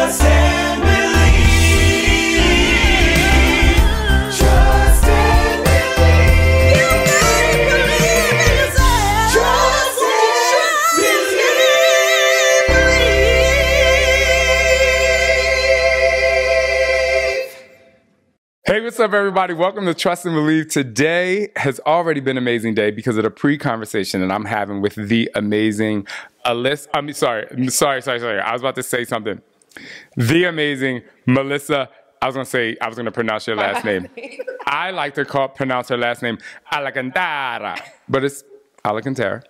Trust and believe. Trust and believe. You gotta believe in yourself. Trust and believe. Hey, what's up, everybody? Welcome to Trust and Believe. Today has already been an amazing day because of the pre-conversation that I'm having with the amazing Alyssa. Sorry. I was about to say something. The amazing Melissa. I was going to pronounce your last name. I like to pronounce her last name Alacantara, but it's Alacantara.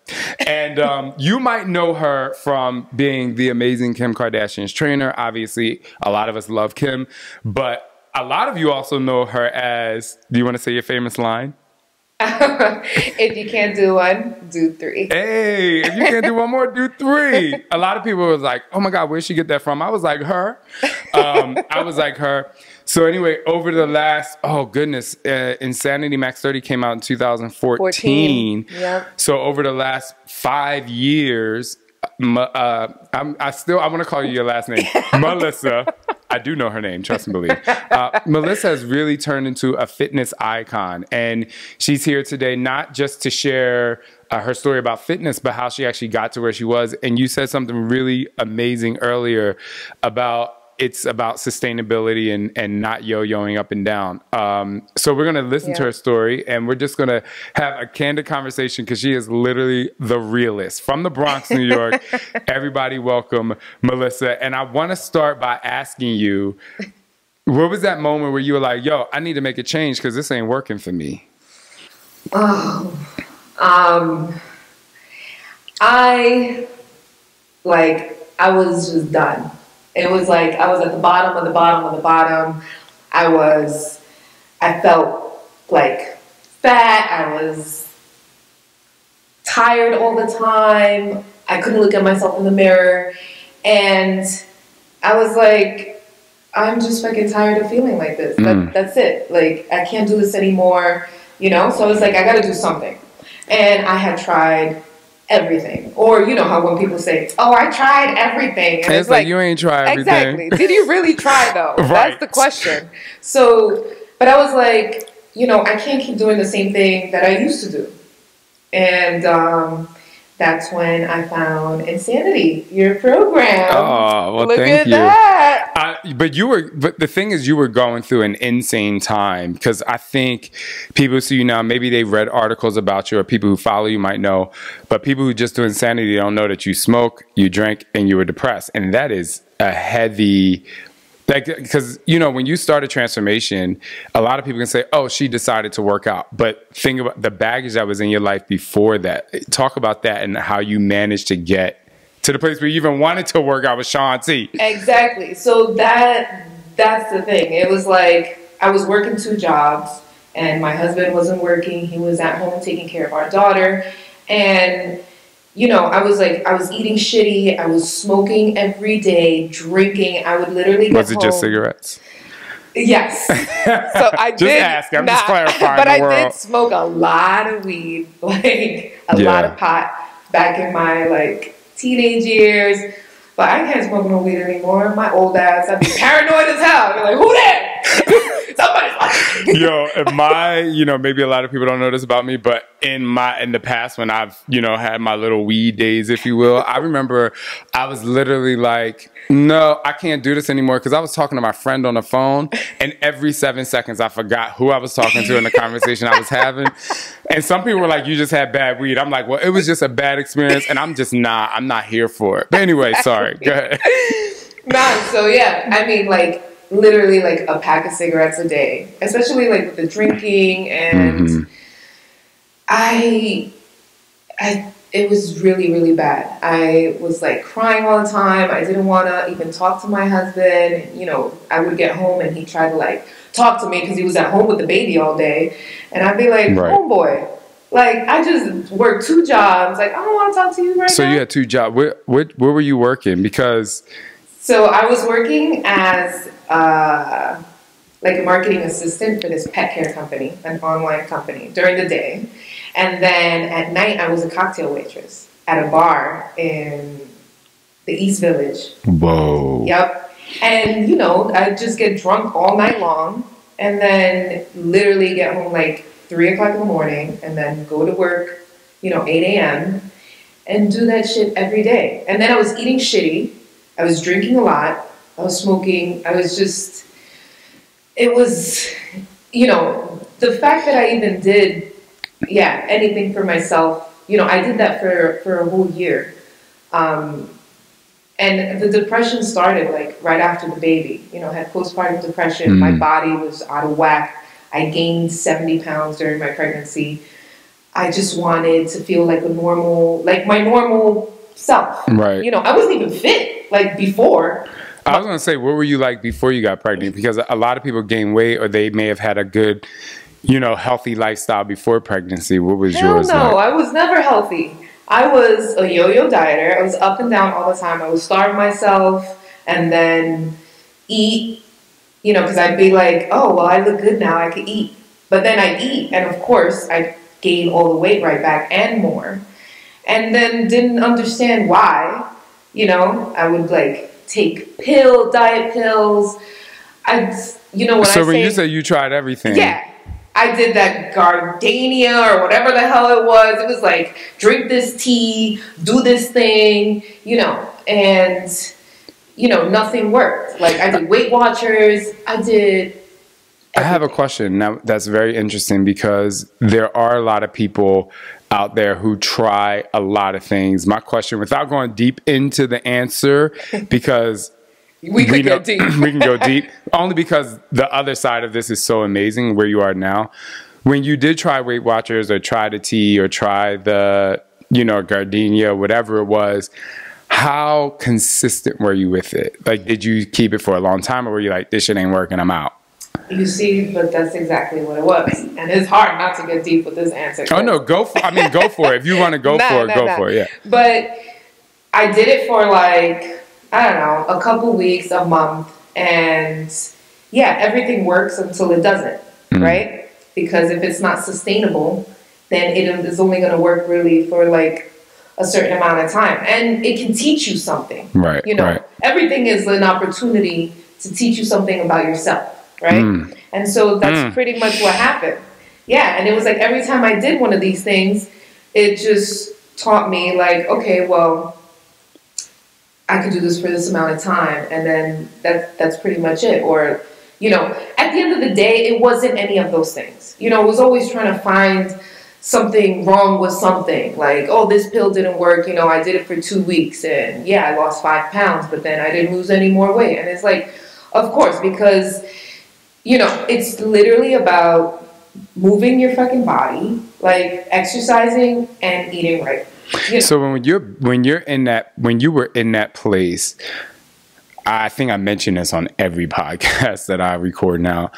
And you might know her from being the amazing Kim Kardashian's trainer. Obviously, a lot of us love Kim, but a lot of you also know her as, do you want to say your famous line? If you can't do one, do three. Hey, if you can't do one more, do three. A lot of people was like, oh my God, where'd she get that from? I was like, her. I was like, her. So anyway, over the last, oh goodness, Insanity Max 30 came out in 2014. Yep. So over the last 5 years, I want to call you your last name, Melissa. I do know her name, trust and believe. Melissa has really turned into a fitness icon, and she's here today not just to share her story about fitness, but how she actually got to where she was. And you said something really amazing earlier about it's about sustainability and not yo-yoing up and down. So we're going to listen to her story, and we're just going to have a candid conversation because she is literally the realest. From the Bronx, New York, everybody welcome Melissa. And I want to start by asking you, what was that moment where you were like, yo, I need to make a change because this ain't working for me? Oh, I was just done. It was like I was at the bottom of the bottom of the bottom. I felt like fat. I was tired all the time. I couldn't look at myself in the mirror. And I was like, I'm just fucking tired of feeling like this. That's it. Like, I can't do this anymore, you know? So I was like, I gotta do something. And I had tried everything. Or you know how when people say, oh, I tried everything. And it's like, you ain't tried everything. Exactly. Did you really try though? Right. That's the question. So, but I was like, you know, I can't keep doing the same thing that I used to do. And that's when I found Insanity, your program. Oh, well, Look thank at you. that. But the thing is, you were going through an insane time because I think people see you now, maybe they read articles about you or people who follow you might know, but people who just do Insanity don't know that you smoke, you drink, and you were depressed. And that is a heavy, because, you know, when you start a transformation, a lot of people can say, oh, she decided to work out. But think about the baggage that was in your life before that. Talk about that and how you managed to get to the place where you even wanted to work out with Shaun T. Exactly. So that's the thing. It was like I was working 2 jobs and my husband wasn't working. He was at home taking care of our daughter. And, you know, I was eating shitty. I was smoking every day, drinking. I would literally get Was it just cigarettes? Yes. So I just did. asking. I'm just clarifying. But I did smoke a lot of weed, like a lot of pot back in my teenage years. But I can't smoke no weed anymore. My old ass, I'd be paranoid as hell. I'd be like, who that? Somebody's watching. Yo, maybe a lot of people don't know this about me, but in the past when I've, had my little weed days, if you will, I remember I was literally like, no, I can't do this anymore because I was talking to my friend on the phone and every 7 seconds I forgot who I was talking to in the conversation I was having. And some people were like, you just had bad weed. I'm like, well, it was just a bad experience and I'm not here for it. But anyway, sorry. Go ahead. So yeah, I mean literally a pack of cigarettes a day, especially with the drinking and it was really, really bad. I was crying all the time. I didn't want to even talk to my husband. I would get home and he'd try to talk to me because he was at home with the baby all day. And I'd be like, homeboy, I just worked 2 jobs. I don't want to talk to you right now. So you had 2 jobs. Where were you working? Because... So I was working as a marketing assistant for this pet care company, an online company, during the day. And then at night, I was a cocktail waitress at a bar in the East Village. Whoa. Yep. And, you know, I'd just get drunk all night long and then literally get home like 3 o'clock in the morning and then go to work, you know, 8 a.m. and do that shit every day. And then I was eating shitty. I was drinking a lot. I was smoking. I was just, it was, you know, the fact that I even did, anything for myself, you know, I did that for a whole year. And the depression started like right after the baby, you know, I had postpartum depression. My body was out of whack. I gained 70 pounds during my pregnancy. I just wanted to feel like my normal self. Right. You know, I wasn't even fit like before. I was going to say, what were you like before you got pregnant? Because a lot of people gain weight or they may have had a good, you know, healthy lifestyle before pregnancy. What was yours No, like? I was never healthy. I was a yo-yo dieter. I was up and down all the time. I would starve myself and then eat, you know, because I'd be like, oh, well, I look good now. I could eat. But then I'd eat. And of course, I'd gain all the weight right back and more. And then didn't understand why. You know, I would like take diet pills. When you say you tried everything. Yeah. I did that gardenia or whatever the hell it was. It was like, drink this tea, do this thing, you know, and, you know, nothing worked. Like, I did Weight Watchers. I have a question now that's very interesting because there are a lot of people out there who try a lot of things. My question, without going deep into the answer, because we can go deep. We can go deep. Only because the other side of this is so amazing where you are now. When you did try Weight Watchers or try the tea or try the, you know, gardenia, whatever it was, how consistent were you with it? Like, did you keep it for a long time or were you like, this shit ain't working, I'm out? You see, but that's exactly what it was. And it's hard not to get deep with this answer. Oh, no, go for it. If you want to go for it, yeah. But I did it for like, I don't know, a couple weeks, a month, and yeah, everything works until it doesn't, right? Because if it's not sustainable, then it is only going to work really for like a certain amount of time. And it can teach you something. Right. You know, right. Everything is an opportunity to teach you something about yourself, right? And so that's pretty much what happened. Yeah, and it was like every time I did one of these things, it just taught me like, okay, well, I could do this for this amount of time, and then that's pretty much it. Or, you know, at the end of the day, it wasn't any of those things. You know, I was always trying to find something wrong with something. Like, oh, this pill didn't work. You know, I did it for 2 weeks, and yeah, I lost 5 pounds, but then I didn't lose any more weight. And it's like, of course, because, you know, it's literally about moving your fucking body, like exercising and eating right. You know. So when you were in that place, I think I mentioned this on every podcast that I record now.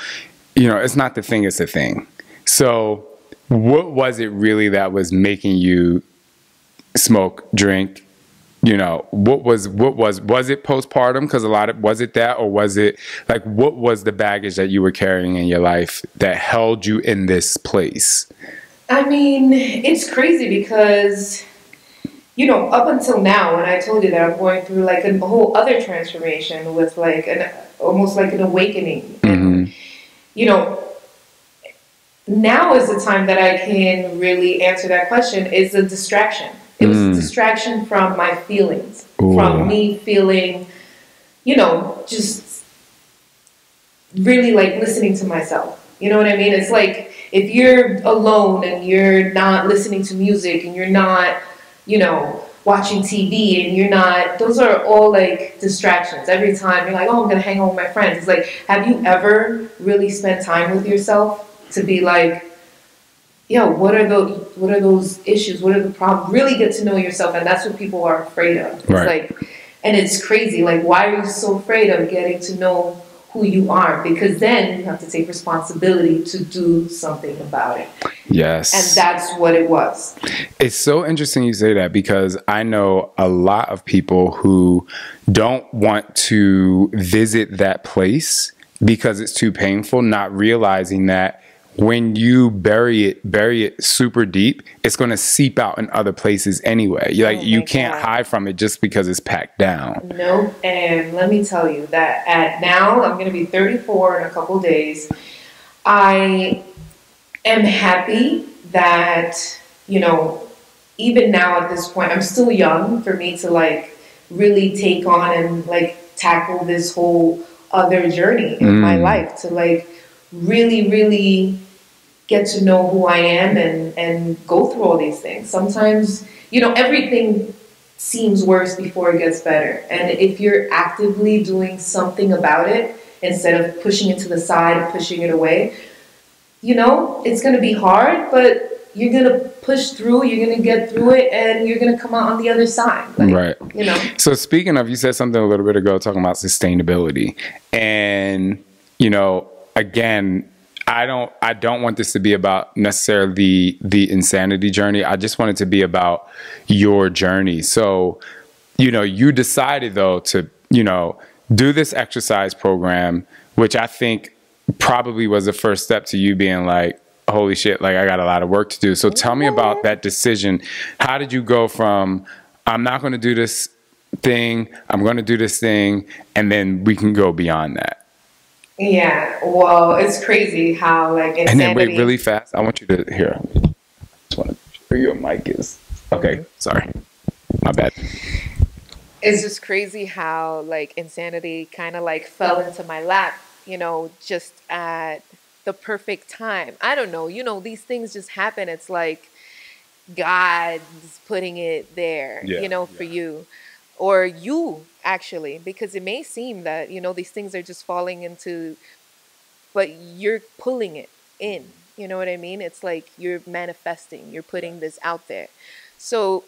You know, it's not the thing, it's a thing. So what was it really that was making you smoke, drink? You know, was it postpartum? Because was it that, or was it like, what was the baggage that you were carrying in your life that held you in this place? I mean, it's crazy because, you know, up until now, when I told you that I'm going through like a whole other transformation with like almost like an awakening. And, you know, now is the time that I can really answer that question. Is a distraction. It was a distraction from my feelings, from me feeling, you know, just really like listening to myself. You know what I mean? It's like if you're alone and you're not listening to music and you're not, you know, watching TV and you're not, those are all like distractions. Every time you're like, oh, I'm going to hang out with my friends. It's like, have you ever really spent time with yourself to be like, yo, what are those issues? What are the problems? Really get to know yourself. And that's what people are afraid of. It's like, and it's crazy. Like, why are you so afraid of getting to know who you are? Because then you have to take responsibility to do something about it. Yes. And that's what it was. It's so interesting you say that, because I know a lot of people who don't want to visit that place because it's too painful, not realizing that when you bury it super deep, it's going to seep out in other places anyway. You can't hide from it just because it's packed down. Nope. And let me tell you that now I'm going to be 34 in a couple days. I am happy that, you know, even now at this point, I'm still young for me to like really take on and like tackle this whole other journey in my life, to like really, really get to know who I am and go through all these things. Sometimes, you know, everything seems worse before it gets better. And if you're actively doing something about it, instead of pushing it to the side and pushing it away, you know, it's going to be hard, but you're going to push through, you're going to get through it, and you're going to come out on the other side. Like, right. You know. So speaking of, you said something a little bit ago talking about sustainability. And, you know, again, I don't want this to be about necessarily the insanity journey. I just want it to be about your journey. So, you know, you decided though to, you know, do this exercise program, which I think probably was the first step to you being like, holy shit, like I got a lot of work to do. So tell me about that decision. How did you go from, I'm not going to do this thing, I'm going to do this thing, and then we can go beyond that? Yeah, well, it's crazy how like insanity. And then wait, really fast. I want you to hear. I just want to make sure your mic is okay. Sorry, my bad. It's just crazy how like insanity kind of like fell into my lap, you know, just at the perfect time. I don't know, you know, these things just happen. It's like God's putting it there, you know, for you. Or you, actually, because it may seem that, you know, these things are just falling into, but you're pulling it in. You know what I mean? It's like you're manifesting, you're putting this out there. So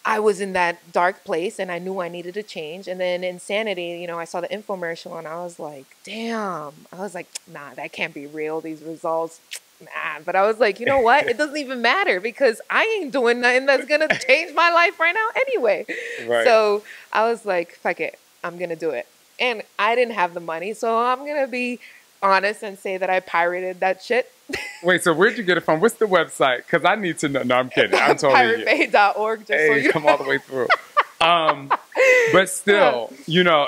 I was in that dark place and I knew I needed a change. And then insanity, you know, I saw the infomercial and I was like, damn. I was like, nah, that can't be real, these results. Nah, but I was like, you know what? It doesn't even matter because I ain't doing nothing that's going to change my life right now anyway. Right. So I was like, fuck it. I'm going to do it. And I didn't have the money. So I'm going to be honest and say that I pirated that shit. Wait, so where'd you get it from? What's the website? Because I need to know. No, I'm kidding. I'm totally piratebay.org. Just hey, so you come all the way through. But still, you know,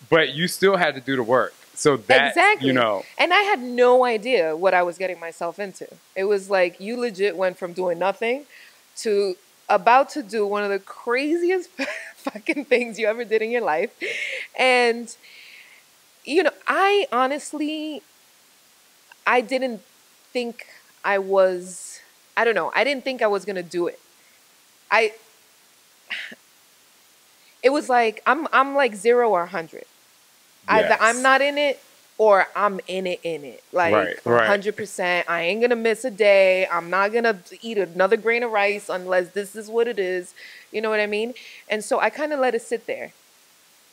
but you still had to do the work. So that, exactly. You know. And I had no idea what I was getting myself into. It was like you legit went from doing nothing to about to do one of the craziest fucking things you ever did in your life. And, you know, I honestly, I didn't think I was, I don't know, I didn't think I was going to do it. It was like, I'm like 0 or 100. Yes. Either I'm not in it or I'm in it. Like 100%. I ain't going to miss a day. I'm not going to eat another grain of rice unless this is what it is. You know what I mean? And so I kind of let it sit there.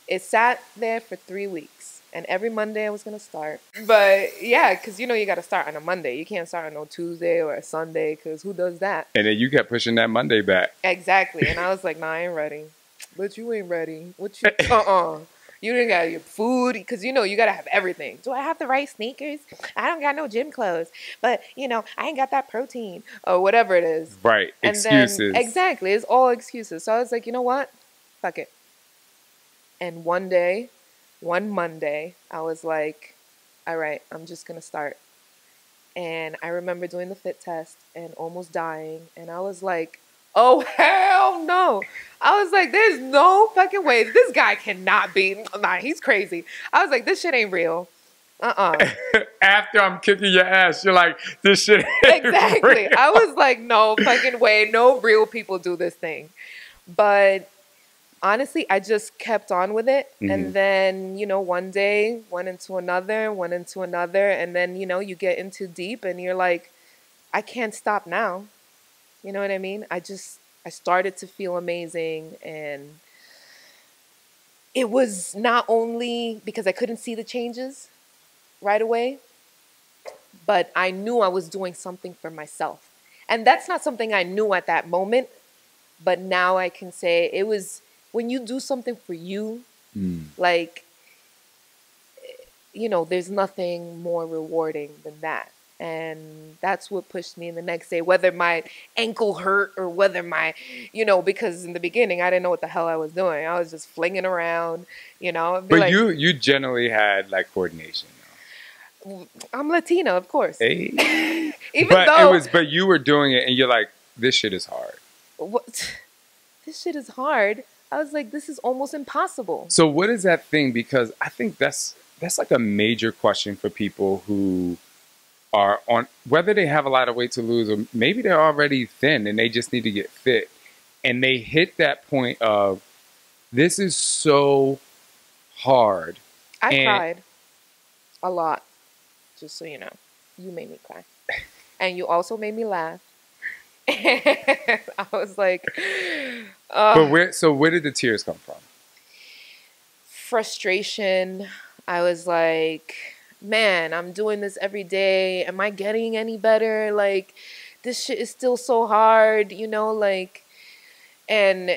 It sat there for 3 weeks. And every Monday I was going to start. But yeah, because you know you got to start on a Monday. You can't start on no Tuesday or a Sunday because who does that? And then you kept pushing that Monday back. Exactly. And I was like, nah, I ain't ready. But you ain't ready. What you, You didn't got your food, because, you know, you got to have everything. Do I have the right sneakers? I don't got no gym clothes. But, you know, I ain't got that protein or whatever it is. Right. And excuses. Then, exactly. It's all excuses. So I was like, you know what? Fuck it. And one Monday, I was like, all right, I'm just going to start. And I remember doing the fit test and almost dying. And I was like, oh, hell no. I was like, there's no fucking way. This guy cannot be. Nah, he's crazy. I was like, this shit ain't real. After I'm kicking your ass, you're like, this shit ain't exactly. real. I was like, no fucking way. No real people do this thing. But honestly, I just kept on with it. Mm-hmm. And then, you know, one day, one into another. And then, you know, you get into deep and you're like, I can't stop now. You know what I mean? I started to feel amazing. And it was not only because I couldn't see the changes right away, but I knew I was doing something for myself. And that's not something I knew at that moment. But now I can say it was when you do something for you, like, you know, there's nothing more rewarding than that. And that's what pushed me the next day, whether my ankle hurt or whether my, because in the beginning I didn't know what the hell I was doing. I was just flinging around, It'd be But like, you generally had like coordination. I'm Latina, of course. Hey. Even But though but you were doing it and you're like, this shit is hard. what, this shit is hard. I was like, this is almost impossible. So what is that thing? Because I think that's like a major question for people who are on, whether they have a lot of weight to lose or maybe they're already thin and they just need to get fit. And they hit that point of, this is so hard. I cried a lot, just so you know. You made me cry. And you also made me laugh. And I was like, But where did the tears come from? Frustration. I was like, man, I'm doing this every day. Am I getting any better? Like, this shit is still so hard, and,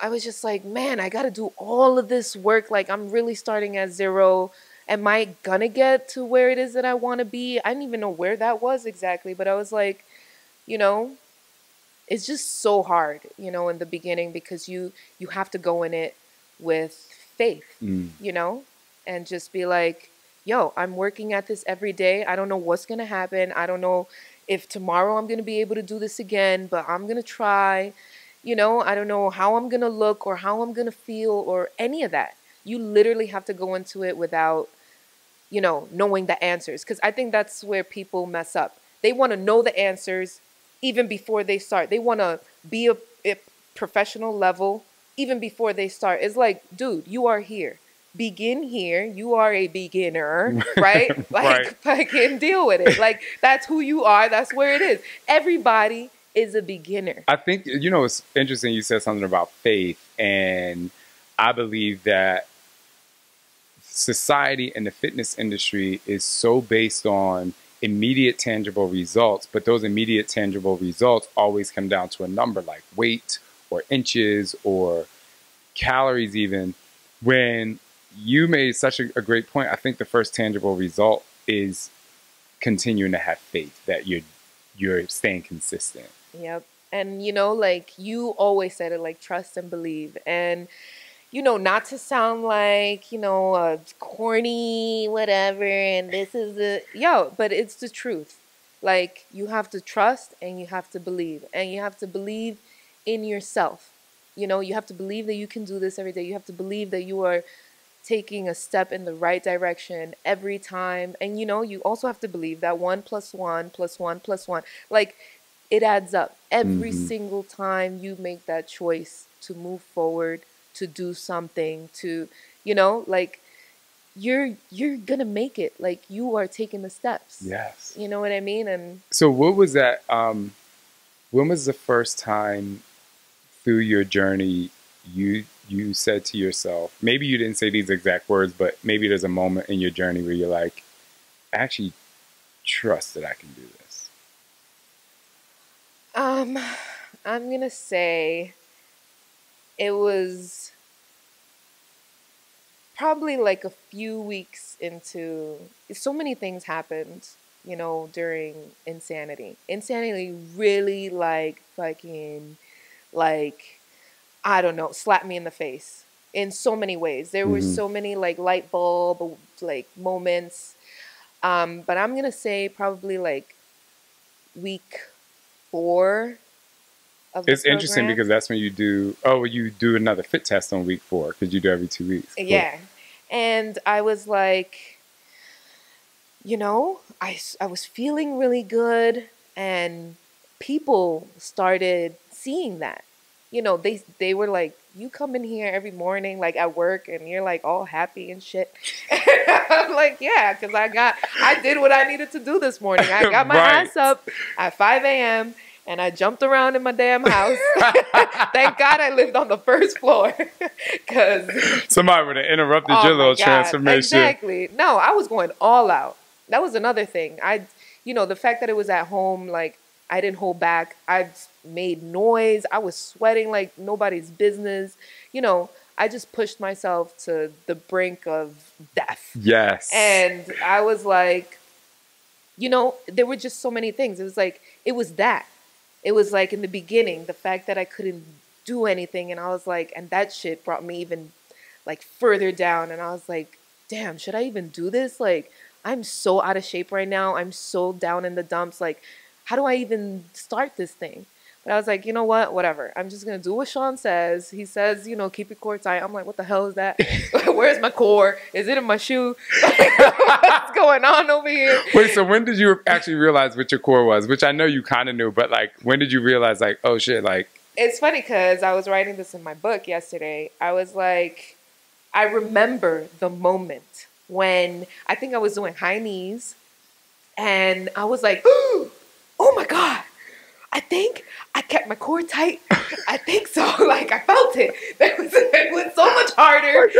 I was just like, man, I got to do all of this work. Like, I'm really starting at zero. Am I gonna get to where it is that I want to be? I didn't even know where that was exactly, but I was like, it's just so hard, in the beginning, because you have to go in it with faith, and just be like, yo, I'm working at this every day. I don't know what's going to happen. I don't know if tomorrow I'm going to be able to do this again, but I'm going to try. I don't know how I'm going to look or how I'm going to feel or any of that. You literally have to go into it without, knowing the answers. Because I think that's where people mess up. They want to know the answers even before they start. They want to be a professional level even before they start. It's like, dude, you are here. Begin here. You are a beginner, right? Like, fucking deal with it. Like, that's who you are. That's where it is. Everybody is a beginner. I think, it's interesting you said something about faith, and I believe that society and the fitness industry is so based on immediate tangible results, but those immediate tangible results always come down to a number like weight or inches or calories even, when you made such a great point. I think the first tangible result is continuing to have faith that you're staying consistent. Yep. And like you always said it, like, trust and believe. And not to sound like, corny, whatever, and this is but it's the truth. Like, you have to trust and you have to believe. And you have to believe in yourself. You have to believe that you can do this every day. You have to believe that you are taking a step in the right direction every time. And, you also have to believe that 1 + 1 + 1 + 1, like, it adds up. Every single time you make that choice to move forward, to do something, to, like, you're gonna make it. Like, you are taking the steps. Yes. You know what I mean? And so what was that, when was the first time through your journey you said to yourself, maybe you didn't say these exact words, but maybe there's a moment in your journey where you're like, I actually trust that I can do this? I'm gonna say it was probably like a few weeks into, so many things happened, during Insanity. Insanity really, like, fucking, like, I don't know, slapped me in the face in so many ways. There were so many, like, light bulb, like, moments. But I'm going to say probably, like, week 4 of the It's interesting because that's when you do another fit test on week 4, because you do every 2 weeks. Cool. Yeah. And I was like, I was feeling really good, and people started seeing that. They were like, you come in here every morning, like, at work, and you're, like, all happy and shit. I'm like, yeah, because I did what I needed to do this morning. I got my ass up at 5 a.m., and I jumped around in my damn house. Thank God I lived on the first floor. Because somebody would have interrupted your little transformation. Exactly. No, I was going all out. That was another thing. The fact that it was at home, like, I didn't hold back. I made noise. I was sweating like nobody's business. I just pushed myself to the brink of death. Yes. And I was like, you know, there were just so many things. It was like, it was that. It was like in the beginning, the fact that I couldn't do anything. And I was like, and that shit brought me even like further down. And I was like, damn, should I even do this? Like, I'm so out of shape right now. I'm so down in the dumps. Like, how do I even start this thing? But I was like, you know what? Whatever. I'm just going to do what Shaun says. He says, you know, keep your core tight. I'm like, what the hell is that? Where's my core? Is it in my shoe? What's going on over here? Wait, so when did you actually realize what your core was? Which I know you kind of knew, but like, when did you realize like, oh shit, like. It's funny because I was writing this in my book yesterday. I was like, I remember the moment when I think I was doing high knees and I was like, oh my God. I think I kept my core tight. I think so. Like, I felt it. It was so much harder.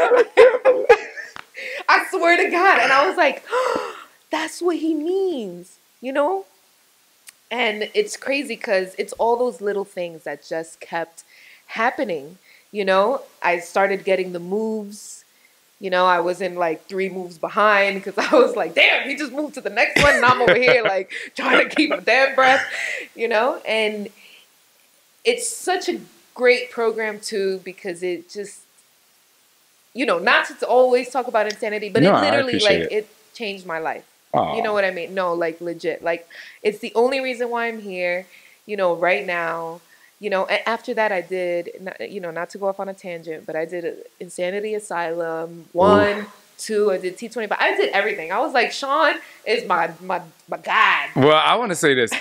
I swear to God. And I was like, oh, that's what he means, you know? And it's crazy because it's all those little things that just kept happening, you know? I started getting the moves. You know, I was in like 3 moves behind because I was like, damn, he just moved to the next one and I'm over here like trying to keep a damn breath, you know? And it's such a great program too because it just, you know, not to always talk about insanity, but No, it I literally appreciate like it. it changed my life. Aw. You know what I mean? No, like legit. Like it's the only reason why I'm here, you know, right now. You know, and after that I did, you know, not to go off on a tangent, but I did Insanity Asylum 1, 2, I did T25. I did everything. I was like, Shaun is my God. Well, I want to say this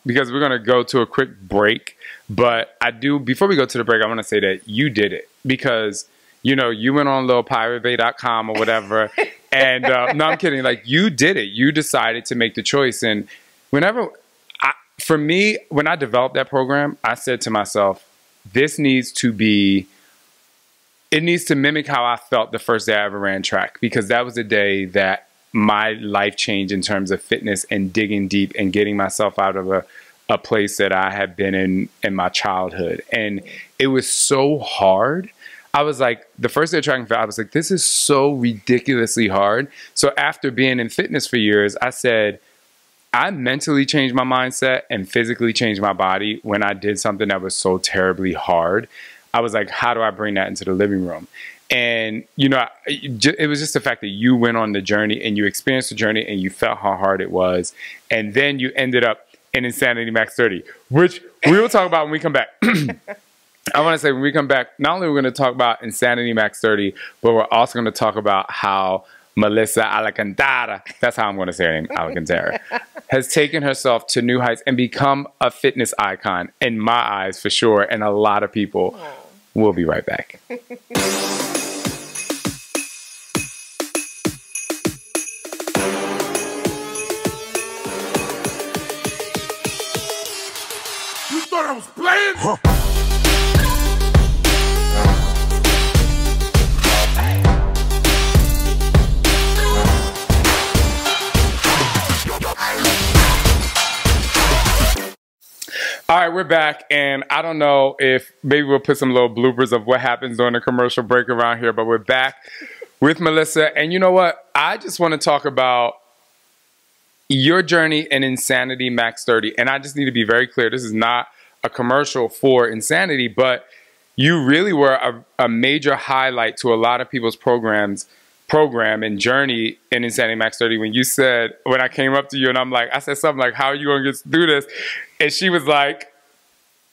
because we're going to go to a quick break. But I do, before we go to the break, I want to say that you did it because, you know, you went on littlepirateBay.com or whatever. And no, I'm kidding. Like, you did it. You decided to make the choice. And whenever... For me, when I developed that program, I said to myself, this needs to be, it needs to mimic how I felt the first day I ever ran track, because that was the day that my life changed in terms of fitness and digging deep and getting myself out of a place that I had been in my childhood. And it was so hard. I was like, the first day of track and field, I was like, this is so ridiculously hard. So after being in fitness for years, I said, I mentally changed my mindset and physically changed my body when I did something that was so terribly hard. I was like, how do I bring that into the living room? And, you know, it was just the fact that you went on the journey and you experienced the journey and you felt how hard it was. And then you ended up in Insanity Max 30, which we will talk about when we come back. I want to say when we come back, not only are we going to talk about Insanity Max 30, but we're also going to talk about how Melissa Alacantara, that's how I'm going to say her name, Alacantara, has taken herself to new heights and become a fitness icon, in my eyes for sure, and a lot of people. Aww. We'll be right back. You thought I was playing? Huh. All right, we're back, and I don't know if maybe we'll put some little bloopers of what happens during the commercial break around here, but we're back with Melissa, and you know what? I just want to talk about your journey in Insanity Max 30, and I just need to be very clear. This is not a commercial for Insanity, but you really were a major highlight to a lot of people's program and journey in Insanity Max 30 when you said, when I came up to you and I said something like, how are you going to get through this? And she was like,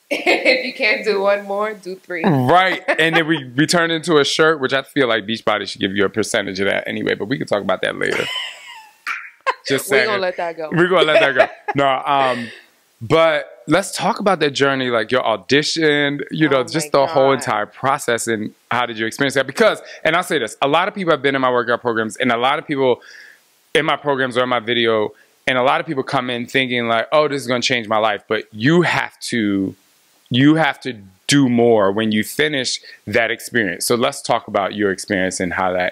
if you can't do one more, do 3. Right. And then we turned into a shirt, which I feel like Beachbody should give you a percentage of that anyway, but we can talk about that later. Just saying. We're going to let that go. We're going to let that go. No, but let's talk about that journey, like your audition, you know, just the whole entire process, and how did you experience that? Because, and I'll say this, a lot of people have been in my workout programs, and a lot of people in my programs or in my video, and a lot of people come in thinking like, oh, this is going to change my life. But you have to do more when you finish that experience. So let's talk about your experience and how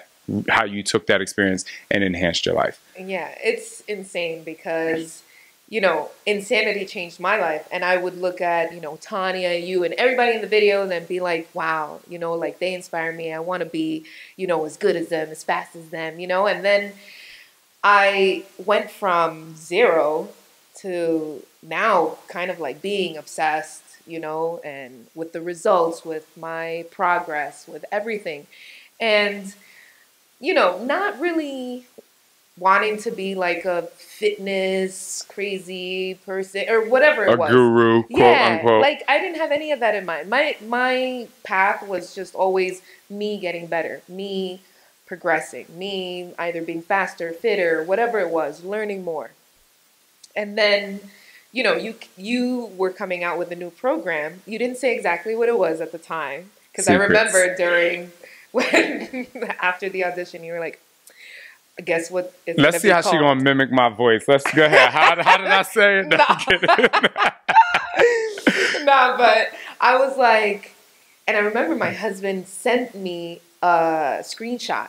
you took that experience and enhanced your life. Yeah, it's insane because, you know, Insanity changed my life. And I would look at, you know, Tanya, you, and everybody in the videos and be like, wow, you know, like they inspire me. I want to be, you know, as good as them, as fast as them, you know. And then I went from 0 to now kind of like being obsessed, you know, and with the results, with my progress, with everything. And, you know, not really wanting to be like a fitness crazy person or whatever it was. A guru, quote unquote. Like I didn't have any of that in mind. My path was just always me getting better, me progressing, me either being faster, fitter, whatever it was, learning more. And then, you know, you were coming out with a new program. You didn't say exactly what it was at the time, because I remember when after the audition, you were like, I guess what it's Let's see how she's going to mimic my voice. Let's go ahead. How did I say it? No, I'm kidding. Nah, but I was like, and I remember my husband sent me a screenshot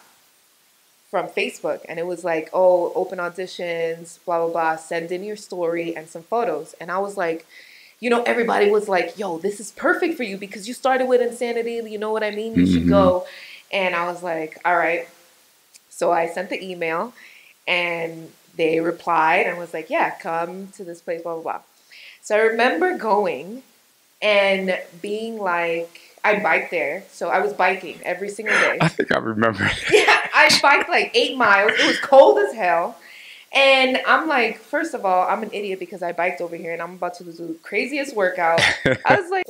from Facebook, and it was like, oh, open auditions, blah, blah, blah, send in your story and some photos. And I was like, you know, everybody was like, yo, this is perfect for you because you started with Insanity. You know what I mean? You should go. And I was like, all right. So I sent the email, and they replied and was like, yeah, come to this place, blah, blah, blah. So I remember going and being like, I biked there. So I was biking every single day. I think I remember. Yeah, I biked like 8 miles. It was cold as hell. And I'm like, first of all, I'm an idiot because I biked over here and I'm about to do the craziest workout. I was like,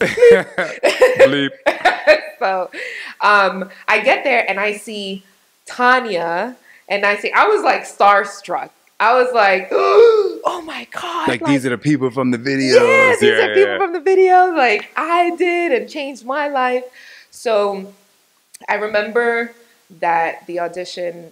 bleep. So I get there and I see Tanya, and I was like starstruck. I was like, oh my God. Like these are the people from the videos. Yeah, these are people from the videos. Like I did and changed my life. So I remember that the audition,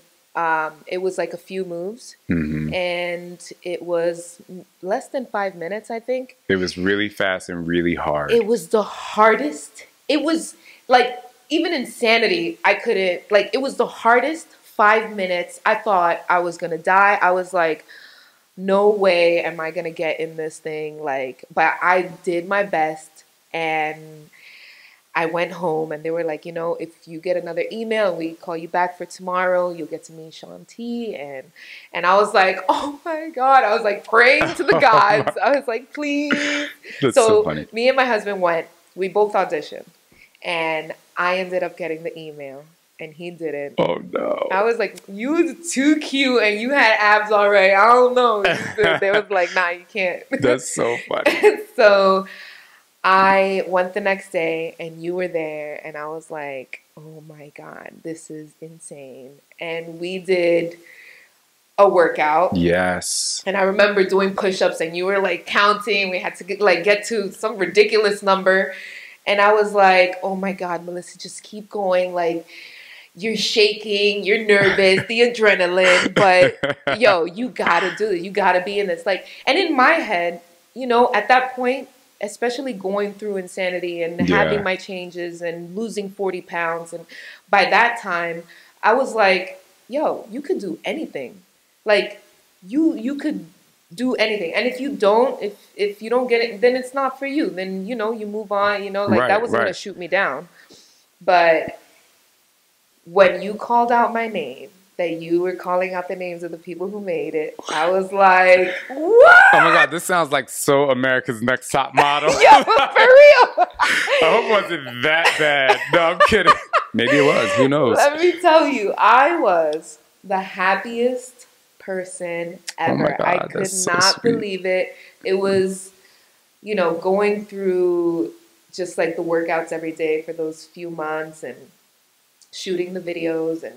it was like a few moves, and it was less than 5 minutes, I think. It was really fast and really hard. It was the hardest. It was like, even Insanity, I couldn't, like, it was the hardest 5 minutes. I thought I was going to die. I was like, no way am I going to get in this thing. Like, but I did my best, and I went home, and they were like, you know, if you get another email and we call you back for tomorrow, you'll get to meet Shaun T. And I was like, oh my God. I was like praying to the gods. I was like, please. That's so funny. Me and my husband went, we both auditioned, and I ended up getting the email, and he didn't. Oh no. I was like, you was too cute and you had abs already. I don't know. They was like, nah, you can't. That's so funny. So I went the next day, and you were there, and I was like, oh my God, this is insane. And we did a workout. Yes. And I remember doing push-ups, and you were like counting. We had to get to some ridiculous number. And I was like, oh my God, Melissa, just keep going. Like, you're shaking, you're nervous, the adrenaline, but yo, you gotta do it. You gotta be in this. Like, and in my head, you know, at that point, especially going through Insanity and having my changes and losing 40 pounds. And by that time, I was like, yo, you could do anything. Like, you could do anything. And if you don't get it, then it's not for you. Then, you know, you move on, you know, like that wasn't going to shoot me down. But when you called out my name, that you were calling out the names of the people who made it, I was like, what? Oh my God, this sounds like so America's Next Top Model. Yo, for real. I hope it wasn't that bad. No, I'm kidding. Maybe it was. Who knows? Let me tell you, I was the happiest person ever. Oh my God, I could not believe it. It was, you know, going through just like the workouts every day for those few months and shooting the videos and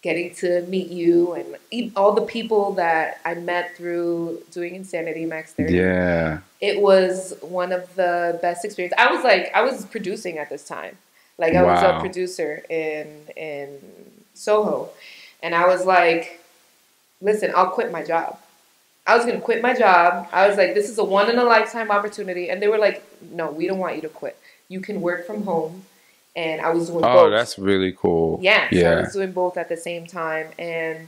getting to meet you and all the people that I met through doing Insanity Max 30. Yeah. It was one of the best experiences. I was producing at this time. Like I was a producer in Soho. And I was like, listen, I'll quit my job. I was going to quit my job. I was like, this is a one-in-a-lifetime opportunity. And they were like, no, we don't want you to quit. You can work from home. And I was doing both. Oh, that's really cool. Yeah, so I was doing both at the same time. And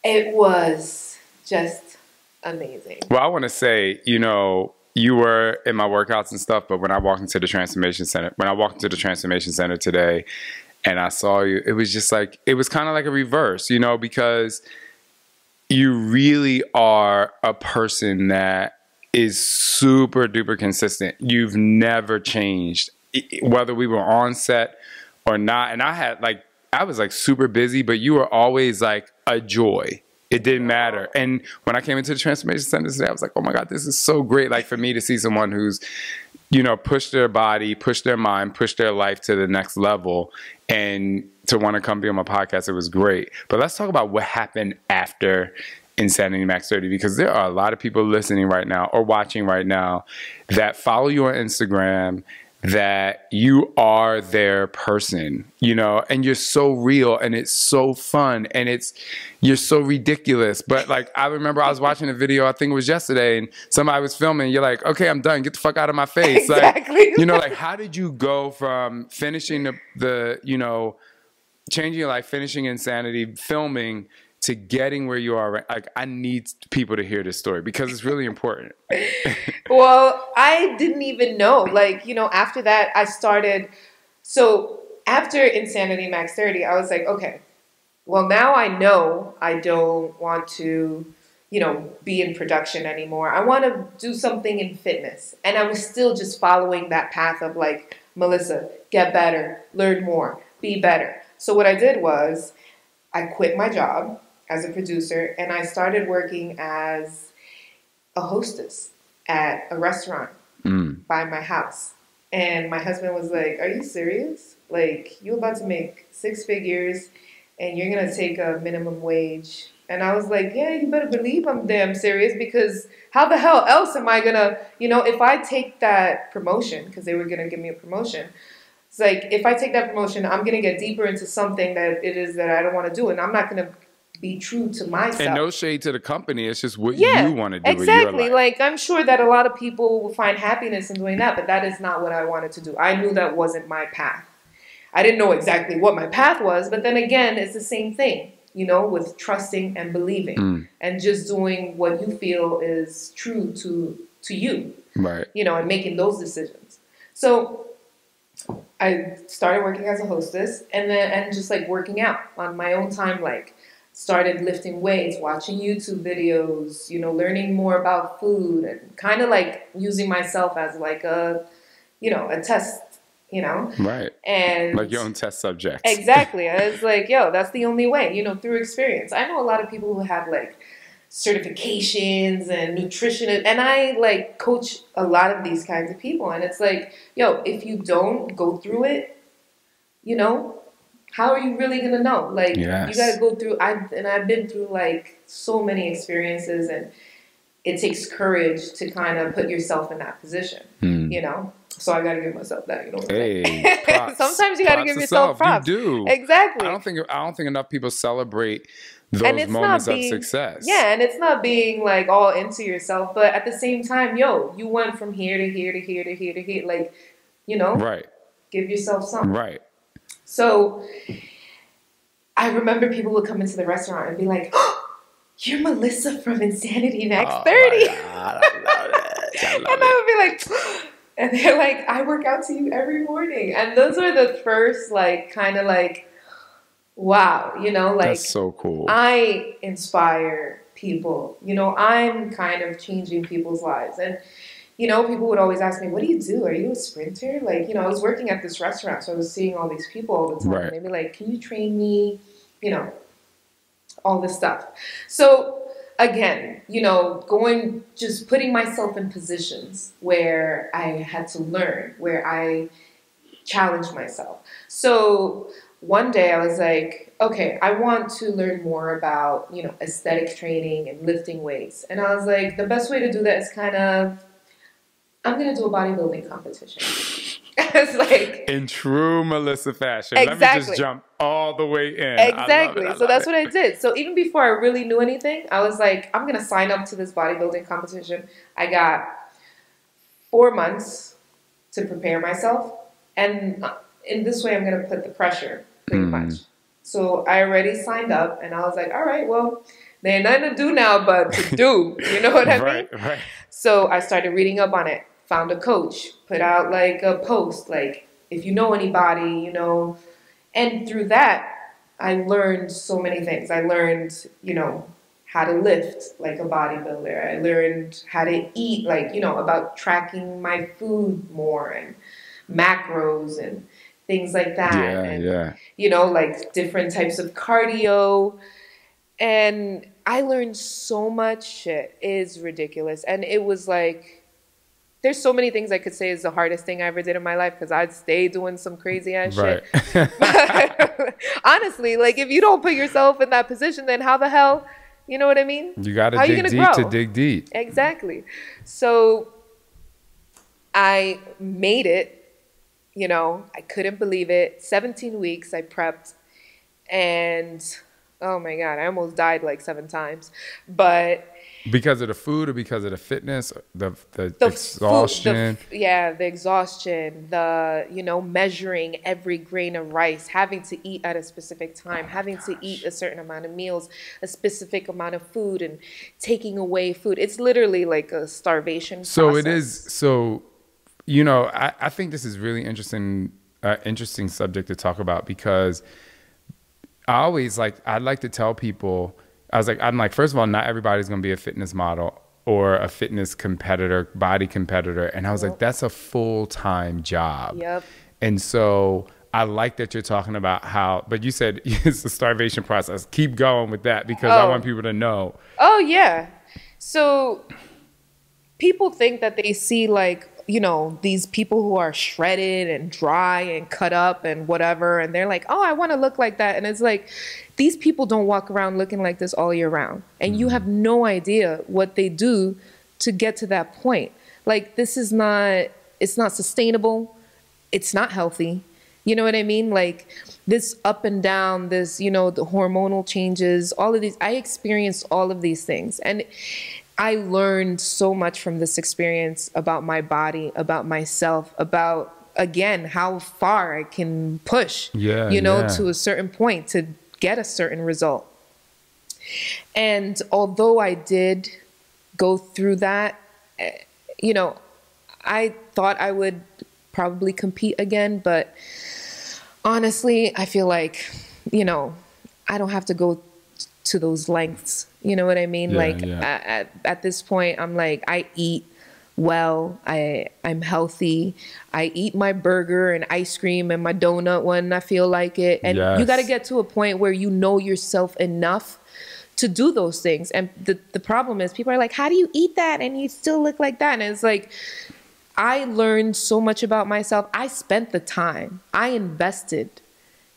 it was just amazing. Well, I want to say, you know, you were in my workouts and stuff, but when I walked into the transformation center, today and I saw you, it was just like, it was kind of like a reverse, you know, because you really are a person that is super duper consistent. You've never changed, whether we were on set or not. And I was like super busy, but you were always like a joy. It didn't matter. And when I came into the transformation center today, I was like, oh my God, this is so great. Like for me to see someone who's, you know, pushed their body, pushed their mind, pushed their life to the next level, and to want to come be on my podcast, it was great. But let's talk about what happened after Insanity Max 30, because there are a lot of people listening right now or watching right now that follow you on Instagram, that you are their person, you know, and you're so real and it's so fun and you're so ridiculous. But like, I remember I was watching a video, I think it was yesterday, and somebody was filming, you're like, okay, I'm done, get the fuck out of my face. Exactly. Like, you know, like how did you go from finishing the you know, changing your life, finishing Insanity, filming, to getting where you are? Like, I need people to hear this story because it's really important. Well, I didn't even know. Like, you know, after that, I started. So after Insanity Max 30, I was like, okay, well, now I know I don't want to, you know, be in production anymore. I want to do something in fitness. And I was still just following that path of like, Melissa, get better, learn more, be better. So what I did was I quit my job as a producer, and I started working as a hostess at a restaurant by my house. And my husband was like, are you serious? Like, you're about to make 6 figures and you're going to take a minimum wage. And I was like, yeah, you better believe I'm damn serious, because how the hell else am I going to, you know, if I take that promotion, because they were going to give me a promotion, it's like, if I take that promotion, I'm going to get deeper into something that it is that I don't want to do. And I'm not going to be true to myself. And no shade to the company. It's just what you want to do exactly. with your life. Like, I'm sure that a lot of people will find happiness in doing that, but that is not what I wanted to do. I knew that wasn't my path. I didn't know exactly what my path was, but then again, it's the same thing, you know, with trusting and believing and just doing what you feel is true to you, right? You know, and making those decisions. So I started working as a hostess, and just like working out on my own time, like started lifting weights, watching YouTube videos, you know, learning more about food, and kind of like using myself as like a, you know, a test, you know? Right. And like your own test subject. Exactly. I was like, yo, that's the only way, you know, through experience. I know a lot of people who have like certifications and nutrition, and I like coach a lot of these kinds of people. And it's like, yo, if you don't go through it, you know, how are you really going to know? Like, yes. You got to go through, I've been through like so many experiences, and it takes courage to kind of put yourself in that position, you know? So I got to give myself that, you know what I'm saying? Props. Sometimes you got to give yourself props. You do. Exactly. I don't think enough people celebrate those moments of success. Yeah, and it's not being like all into yourself, but at the same time, yo, you went from here to here to here to here to here, like, you know? Right. Give yourself something. Right. So I remember people would come into the restaurant and be like, oh, you're Melissa from Insanity Max 30. My God, I love it. And I would be like, and they're like, I work out to you every morning. And those were the first, like, kind of like, wow, you know, like, that's so cool. I inspire people, you know, I'm kind of changing people's lives. And, you know, people would always ask me, what do you do? Are you a sprinter? Like, you know, I was working at this restaurant, so I was seeing all these people all the time. Right. And they'd be like, can you train me? You know, all this stuff. So again, you know, just putting myself in positions where I had to learn, where I challenged myself. So one day I was like, okay, I want to learn more about, you know, aesthetic training and lifting weights. And I was like, the best way to do that is kind of, I'm going to do a bodybuilding competition. It's like, in true Melissa fashion. Exactly. Let me just jump all the way in. Exactly. So that's what I did. So even before I really knew anything, I was like, I'm going to sign up to this bodybuilding competition. I got 4 months to prepare myself. And in this way, I'm going to put the pressure pretty much. So I already signed up, and I was like, all right, well, there ain't nothing to do now but to do. You know what I mean? Right. So I started reading up on it, found a coach, put out like a post, like, if you know anybody, you know. And through that, I learned so many things. I learned, you know, how to lift like a bodybuilder. I learned how to eat, like, you know, about tracking my food more and macros and things like that. Yeah, and, yeah. you know, like different types of cardio. And I learned so much shit. It's ridiculous. And it was like, there's so many things I could say is the hardest thing I ever did in my life because I'd stay doing some crazy ass shit. Honestly, like if you don't put yourself in that position, then how the hell, you know what I mean? You got to dig deep to dig deep. Exactly. So I made it, you know, I couldn't believe it. 17 weeks I prepped and oh my God, I almost died like 7 times. But because of the food or because of the fitness, the exhaustion? The exhaustion, the, you know, measuring every grain of rice, having to eat at a specific time, having to eat a certain amount of meals, a specific amount of food, and taking away food. It's literally like a starvation process. So it is. So, you know, I think this is really interesting subject to talk about because I'd like to tell people, I'm like, first of all, not everybody's going to be a fitness model or a fitness competitor, body competitor. And I was like, that's a full-time job. Yep. And so I like that you're talking about how, but you said it's a starvation process. Keep going with that because I want people to know. Oh, yeah. So people think that they see like, you know, these people who are shredded and dry and cut up and whatever. And they're like, oh, I want to look like that. And it's like, these people don't walk around looking like this all year round. And you have no idea what they do to get to that point. Like, this is not, it's not sustainable. It's not healthy. You know what I mean? Like this up and down, this, you know, the hormonal changes, all of these, I experienced all of these things. And I learned so much from this experience about my body, about myself, about, again, how far I can push, you know, to a certain point to get a certain result. And although I did go through that, you know, I thought I would probably compete again, but honestly, I feel like, you know, I don't have to go to those lengths. You know what I mean? At this point, I'm like, I eat well, I'm healthy. I eat my burger and ice cream and my donut when I feel like it. And you got to get to a point where you know yourself enough to do those things. And the problem is people are like, how do you eat that and you still look like that? And it's like, I learned so much about myself. I spent the time. I invested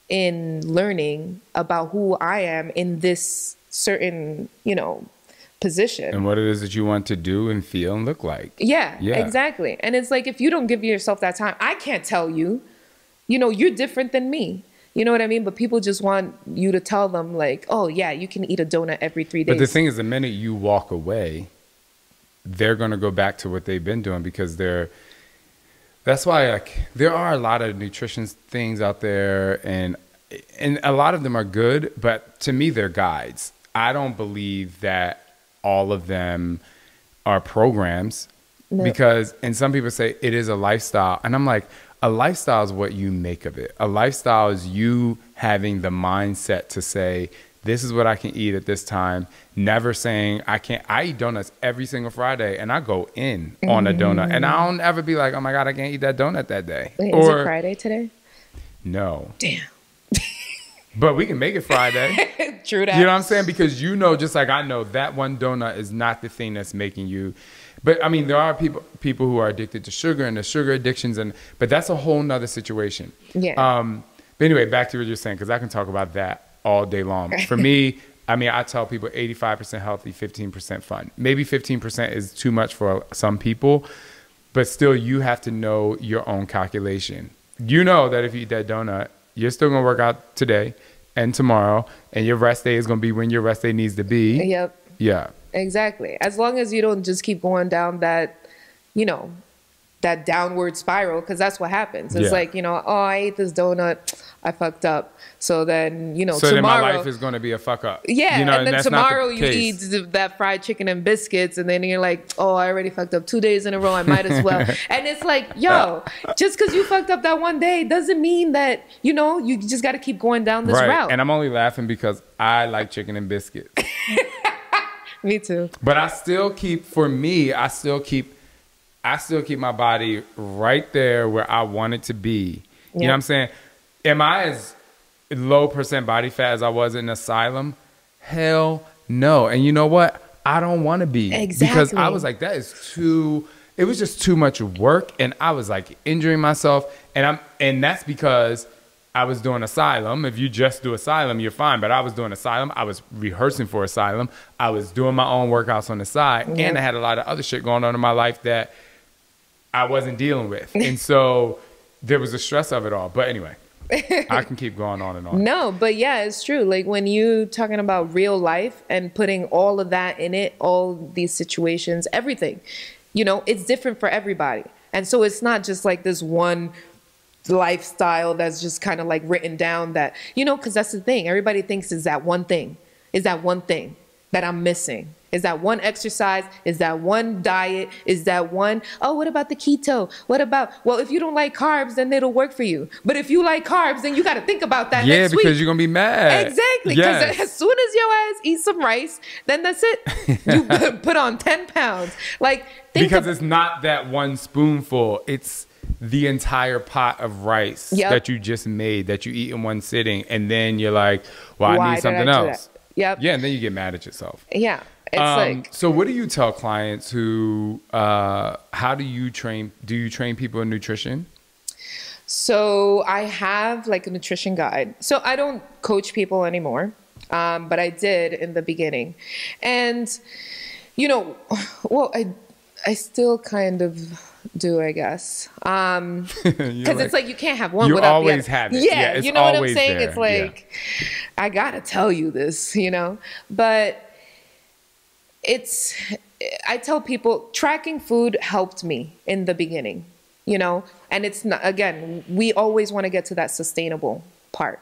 in learning about who I am in this certain, you know, position. And what it is that you want to do and feel and look like. Yeah, exactly. And it's like, if you don't give yourself that time, I can't tell you, you know, you're different than me. You know what I mean? But people just want you to tell them like, oh yeah, you can eat a donut every 3 days. But the thing is, the minute you walk away, they're going to go back to what they've been doing because that's why like, there are a lot of nutrition things out there and a lot of them are good, but to me, they're guides. I don't believe that all of them are programs because, and some people say it is a lifestyle. And I'm like, a lifestyle is what you make of it. A lifestyle is you having the mindset to say, this is what I can eat at this time. Never saying I can't. I eat donuts every single Friday and I go in on a donut and I don't ever be like, oh my God, I can't eat that donut that day. Wait, is it Friday today? No. Damn. But we can make it Friday. True that. You know what I'm saying? Because you know, just like I know, that one donut is not the thing that's making you. But I mean, there are people who are addicted to sugar and the sugar addictions, but that's a whole nother situation. Yeah. But anyway, back to what you're saying, because I can talk about that all day long. For me, I mean, I tell people 85% healthy, 15% fun. Maybe 15% is too much for some people, but still, you have to know your own calculation. You know that if you eat that donut, you're still going to work out today and tomorrow, and your rest day is going to be when your rest day needs to be. Yep. Yeah. Exactly. As long as you don't just keep going down that, you know, that downward spiral, because that's what happens. It's like, you know, oh, I ate this donut, I fucked up. So then, you know, so tomorrow, then my life is going to be a fuck up. Yeah, you know, and then tomorrow you eat that fried chicken and biscuits, and then you're like, oh, I already fucked up 2 days in a row, I might as well. And it's like, yo, just because you fucked up that one day doesn't mean that, you know, you just got to keep going down this route. And I'm only laughing because I like chicken and biscuits. Me too. But I still keep, for me, I still keep my body right there where I want it to be. You know what I'm saying? Am I as low % body fat as I was in asylum? Hell no. And you know what? I don't want to be. Exactly. Because I was like, that is too, it was just too much work. And I was like injuring myself. And that's because I was doing asylum. If you just do asylum, you're fine. But I was doing asylum. I was rehearsing for asylum. I was doing my own workouts on the side. And I had a lot of other shit going on in my life that I wasn't dealing with. And so there was the stress of it all. But anyway, I can keep going on and on. No, but yeah, it's true. Like when you talking about real life and putting all of that in it, all these situations, everything, you know, it's different for everybody. And so it's not just like this one lifestyle that's just kind of like written down that, you know, because that's the thing. Everybody thinks is that one thing that I'm missing. Is that one exercise? Is that one diet? Is that one, oh, what about the keto? What about, well, if you don't like carbs, then it'll work for you. But if you like carbs, then you got to think about that next week. Yeah, because you're going to be mad. Exactly. Because as soon as your ass eats some rice, then that's it. You put on 10 pounds. Like, because it's not that one spoonful. It's the entire pot of rice that you just made, that you eat in one sitting. And then you're like, well, I need something else. Yep. Yeah, and then you get mad at yourself. Yeah. It's like, so what do you tell clients who, how do you train people in nutrition? So I have like a nutrition guide. So I don't coach people anymore, but I did in the beginning. And, you know, well, I still kind of do, I guess. Because it's like you can't have one without the other. You always have it. Yeah, you know what I'm saying? There. It's like, I got to tell you this, you know? But I tell people tracking food helped me in the beginning, you know, and it's not, again, we always want to get to that sustainable part.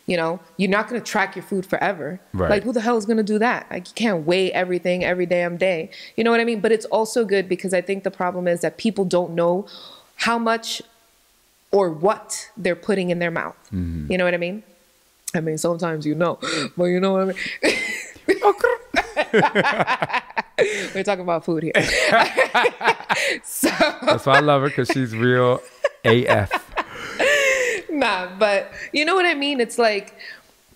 You know, you're not going to track your food forever. Right. Like, who the hell is going to do that? Like, you can't weigh everything every damn day. You know what I mean? But it's also good because I think the problem is that people don't know how much or what they're putting in their mouth. Mm-hmm. You know what I mean? I mean, sometimes you know, but you know what I mean? We're talking about food here. So that's why I love her, because she's real AF. Nah, but you know what I mean? It's like,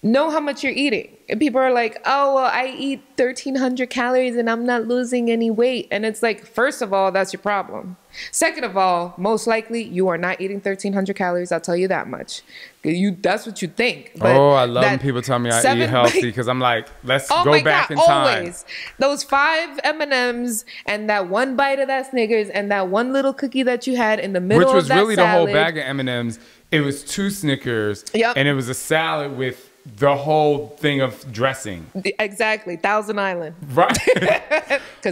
know how much you're eating. And people are like, oh, well, I eat 1,300 calories and I'm not losing any weight. And it's like, first of all, that's your problem. Second of all, most likely you are not eating 1,300 calories. I'll tell you that much. That's what you think. But I love when people tell me I eat healthy, because I'm like, let's go back in time. Always. Those 5 M&Ms and that one bite of that Snickers and that one little cookie that you had in the middle of that salad. Which was really the whole bag of M&Ms. It was 2 Snickers, and it was a salad with the whole thing of dressing. Exactly. Thousand Island. Right.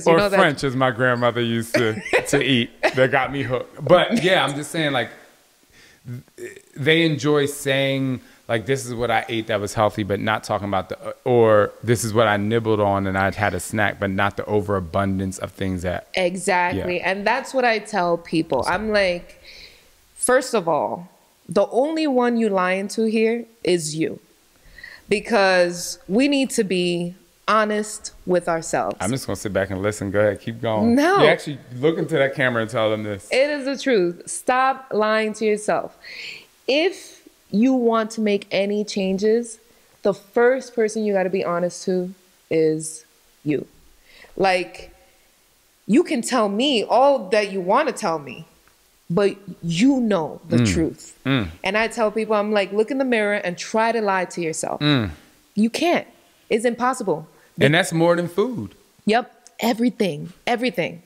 Or know French, as my grandmother used to eat. That got me hooked. But yeah, I'm just saying, like, they enjoy saying, like, this is what I ate that was healthy, but not talking about or this is what I nibbled on and I had a snack, but not the overabundance of things that. Exactly. Yeah. And that's what I tell people. I'm like, first of all, the only one you lying to here is you. Because we need to be honest with ourselves. I'm just going to sit back and listen. Go ahead. Keep going. No. You actually look into that camera and tell them this. It is the truth. Stop lying to yourself. If you want to make any changes, the first person you got to be honest to is you. Like, you can tell me all that you want to tell me, but you know the truth. And I tell people, I'm like, look in the mirror and try to lie to yourself. You can't. It's impossible. And that's more than food. Yep. Everything. Everything.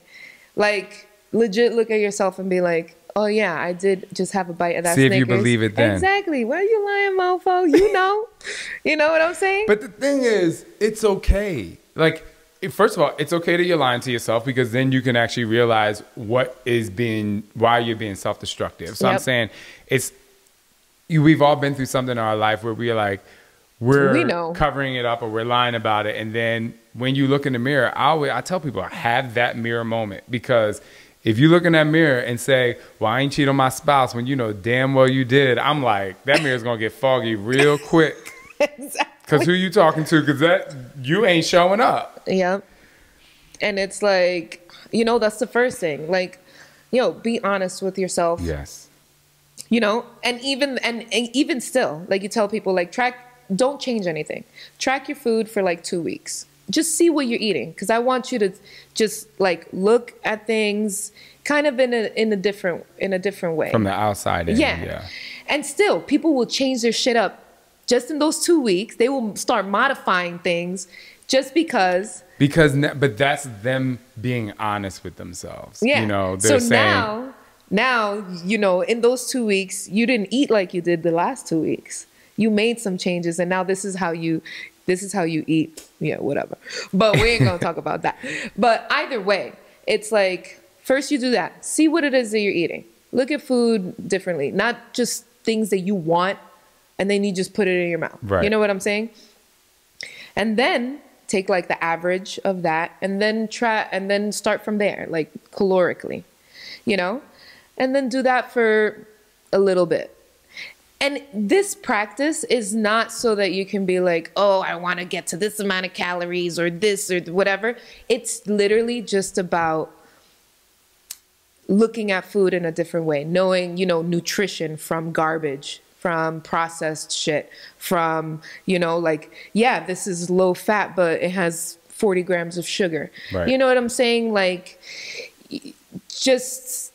Like, legit look at yourself and be like, oh yeah, I did just have a bite of that Snickers. See if you believe it then. Exactly. Why are you lying, mofo? You know. You know what I'm saying? But the thing is, it's okay. Like, first of all, it's okay that you're lying to yourself, because then you can actually realize why you're being self-destructive. So I'm saying we've all been through something in our life where we're like, we're covering it up or we're lying about it. And then when you look in the mirror, I tell people, have that mirror moment, because if you look in that mirror and say, well, I ain't cheat on my spouse when you know damn well you did, I'm like, that mirror's going to get foggy real quick. Exactly. Because who you talking to? Because you ain't showing up. Yep. And it's like, you know, that's the first thing. Like, be honest with yourself. Yes. You know, and even still, like you tell people, like, don't change anything. Track your food for like 2 weeks. Just see what you're eating. Because I want you to just like look at things kind of in a different way. From the outside in. Yeah. And still, people will change their shit up just in those 2 weeks. They will start modifying things just because. But that's them being honest with themselves. Yeah. You know, they're saying. Now, you know, in those 2 weeks, you didn't eat like you did the last 2 weeks. You made some changes, and now this is how you eat. Yeah, whatever. But we ain't gonna talk about that. But either way, it's like, first you do that. See what it is that you're eating. Look at food differently, not just things that you want, and then you just put it in your mouth. Right. You know what I'm saying? And then take like the average of that, and then start from there, like calorically, you know, and then do that for a little bit. And this practice is not so that you can be like, oh, I want to get to this amount of calories or this or whatever. It's literally just about looking at food in a different way, knowing, you know, nutrition from garbage, from processed shit, from, you know, like, yeah, this is low fat, but it has 40 grams of sugar. Right. You know what I'm saying? Like, just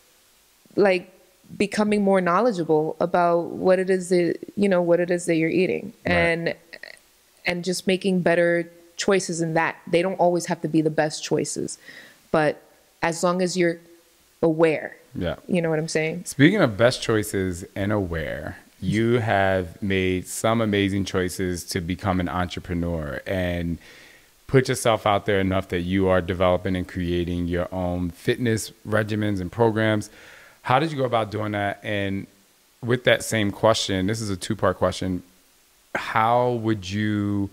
like becoming more knowledgeable about what it is that, you know, what it is that you're eating. Right. And just making better choices in that. They don't always have to be the best choices, but as long as you're aware. Yeah. You know what I'm saying? Speaking of best choices and aware, you have made some amazing choices to become an entrepreneur and put yourself out there enough that you are developing and creating your own fitness regimens and programs. How did you go about doing that? And with that same question, this is a two-part question. How would you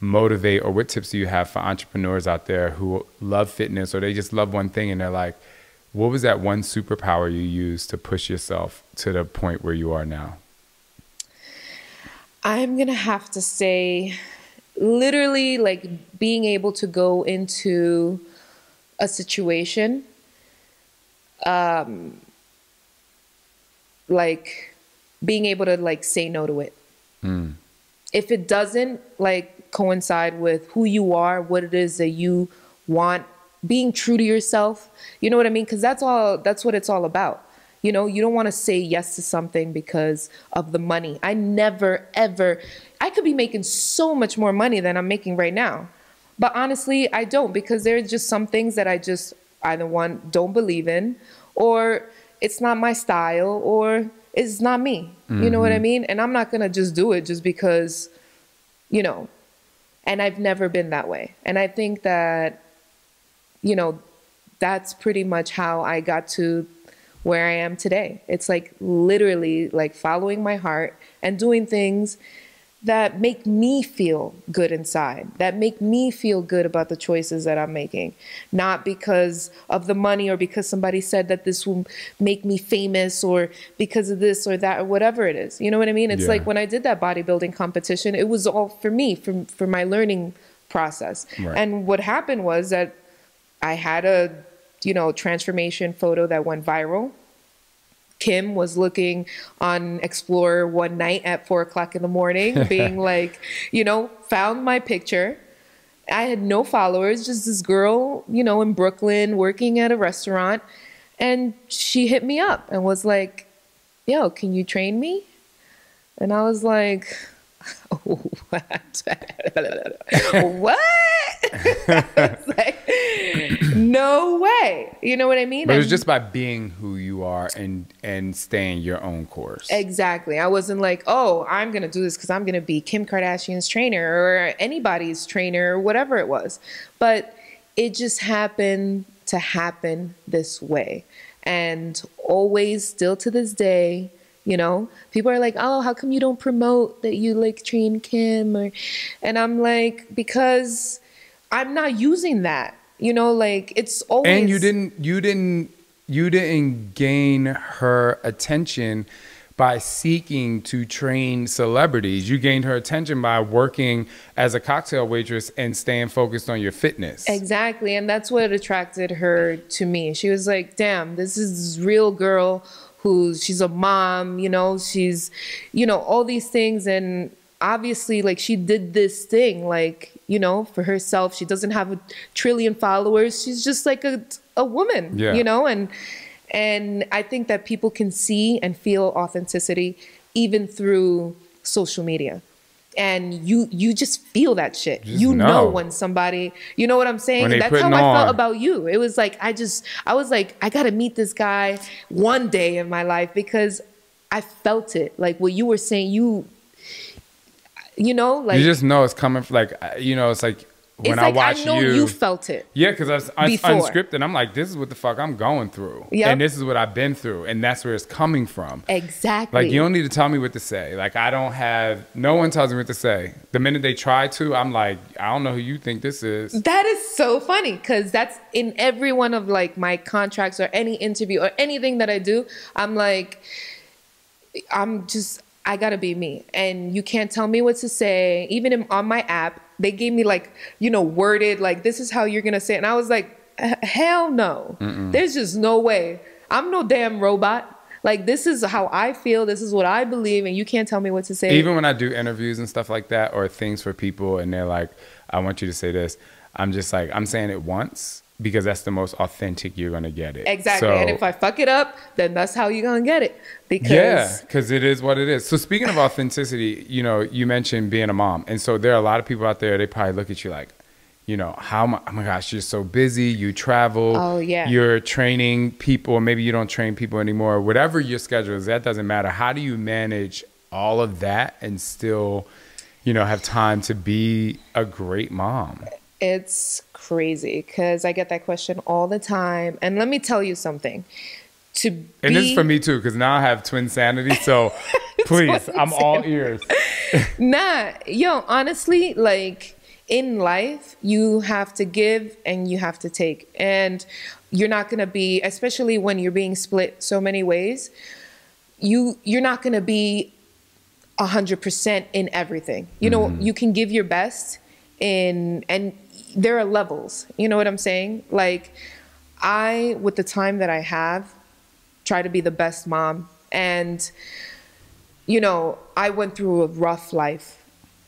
motivate, or what tips do you have for entrepreneurs out there who love fitness, or they just love one thing and they're like, what was that one superpower you used to push yourself to the point where you are now? I'm going to have to say literally like being able to go into a situation, like being able to like say no to it. If it doesn't like coincide with who you are, what it is that you want, being true to yourself, you know what I mean? Because that's what it's all about. You know, you don't want to say yes to something because of the money. I never, ever, I could be making so much more money than I'm making right now. But honestly, I don't, because there are just some things that I just either don't believe in, or it's not my style, or it's not me. You know what I mean? And I'm not going to just do it just because, you know, and I've never been that way. And I think that, you know, that's pretty much how I got to where I am today. It's like literally like following my heart and doing things that make me feel good inside, that make me feel good about the choices that I'm making, not because of the money or because somebody said that this will make me famous or because of this or that or whatever it is. You know what I mean? It's like when I did that bodybuilding competition, it was all for me, for my learning process. Right. And what happened was that I had a, you know, transformation photo that went viral. Kim was looking on Explorer one night at 4 o'clock in the morning, being like, you know, found my picture. I had no followers, just this girl, you know, in Brooklyn working at a restaurant. And she hit me up and was like, yo, can you train me? And I was like, oh, what? What? It's like, no way. You know what I mean? But it was just by being who you are and staying your own course. Exactly. I wasn't like, oh, I'm going to do this because I'm going to be Kim Kardashian's trainer or anybody's trainer or whatever it was. But it just happened to happen this way. And always, still to this day, you know, people are like, oh, how come you don't promote that you like train Kim? And I'm like, because I'm not using that, you know, like it's always. And you didn't gain her attention by seeking to train celebrities. You gained her attention by working as a cocktail waitress and staying focused on your fitness. Exactly. And that's what attracted her to me. She was like, damn, this is this real girl she's a mom, you know, she's, you know, all these things. And obviously, like, she did this thing, like, you know, for herself. She doesn't have a trillion followers. She's just like a woman, you know, and I think that people can see and feel authenticity even through social media. And you just feel that shit. You know when somebody, you know what I'm saying? That's how I felt about you. It was like, I was like, I got to meet this guy one day in my life, because I felt it. Like what you were saying, you know, like. You just know it's coming from, like, you know, it's like, when I watch you, I know you felt it. Yeah, because I was unscripted. I'm like, this is what the fuck I'm going through. Yep. And this is what I've been through. And that's where it's coming from. Exactly. Like, you don't need to tell me what to say. Like, no one tells me what to say. The minute they try to, I'm like, I don't know who you think this is. That is so funny, because that's in every one of, like, my contracts or any interview or anything that I do. I'm like, I gotta be me. And you can't tell me what to say. Even on my app, they gave me, like, you know, worded, like, this is how you're gonna say it. And I was like, hell no. There's just no way. I'm no damn robot. Like, this is how I feel. This is what I believe. And you can't tell me what to say. Even when I do interviews and stuff like that, or things for people, and they're like, I want you to say this, I'm just like, I'm saying it once, because that's the most authentic you're going to get it. Exactly. So, and if I fuck it up, then that's how you're going to get it. Because it is what it is. So speaking of authenticity, you know, you mentioned being a mom. And so there are a lot of people out there, they probably look at you like, you know, oh my gosh, you're so busy. You travel. Oh, yeah. You're training people. Or maybe you don't train people anymore. Whatever your schedule is, that doesn't matter. How do you manage all of that and still, you know, have time to be a great mom? It's crazy, because I get that question all the time. And let me tell you something. And this is for me too, because now I have twin sanity. So please, I'm all ears. Honestly, like, in life, you have to give and you have to take. And you're not going to be, especially when you're being split so many ways, you're not going to be 100% in everything. You know, you can give your best and there are levels, you know what I'm saying? Like, with the time that I have, try to be the best mom. And, you know, I went through a rough life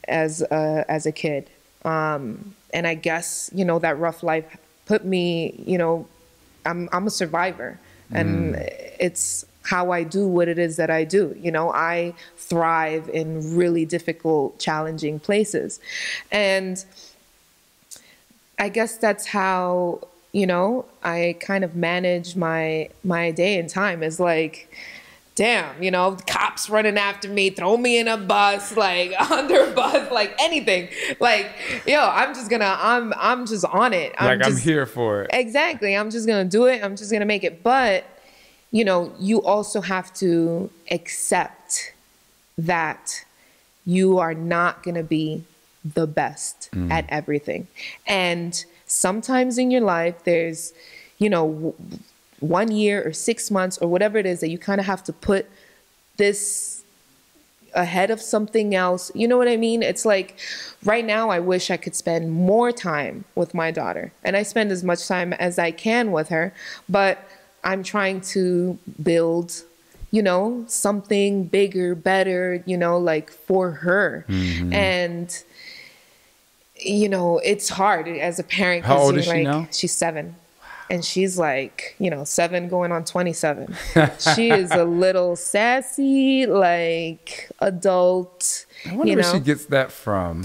as a kid. And I guess, you know, that rough life put me, you know, I'm a survivor, and it's how I do what it is that I do. You know, I thrive in really difficult, challenging places. And I guess that's how, you know, I kind of manage my day and time, is like, damn, you know, cops running after me, throw me in a bus, like under a bus, like anything. Like, I'm just on it. I'm here for it. Exactly. I'm just gonna do it. I'm just gonna make it. But, you know, you also have to accept that you are not gonna be the best at everything. And sometimes in your life, there's, you know, 1 year or 6 months or whatever it is that you kind of have to put this ahead of something else. You know what I mean? It's like, right now, I wish I could spend more time with my daughter. And I spend as much time as I can with her, but I'm trying to build, you know, something bigger, better, you know, like for her. And, you know, it's hard as a parent. How old is she now? She's 7. And she's like, you know, 7 going on 27. She is a little sassy, like, adult. I wonder where she gets that from.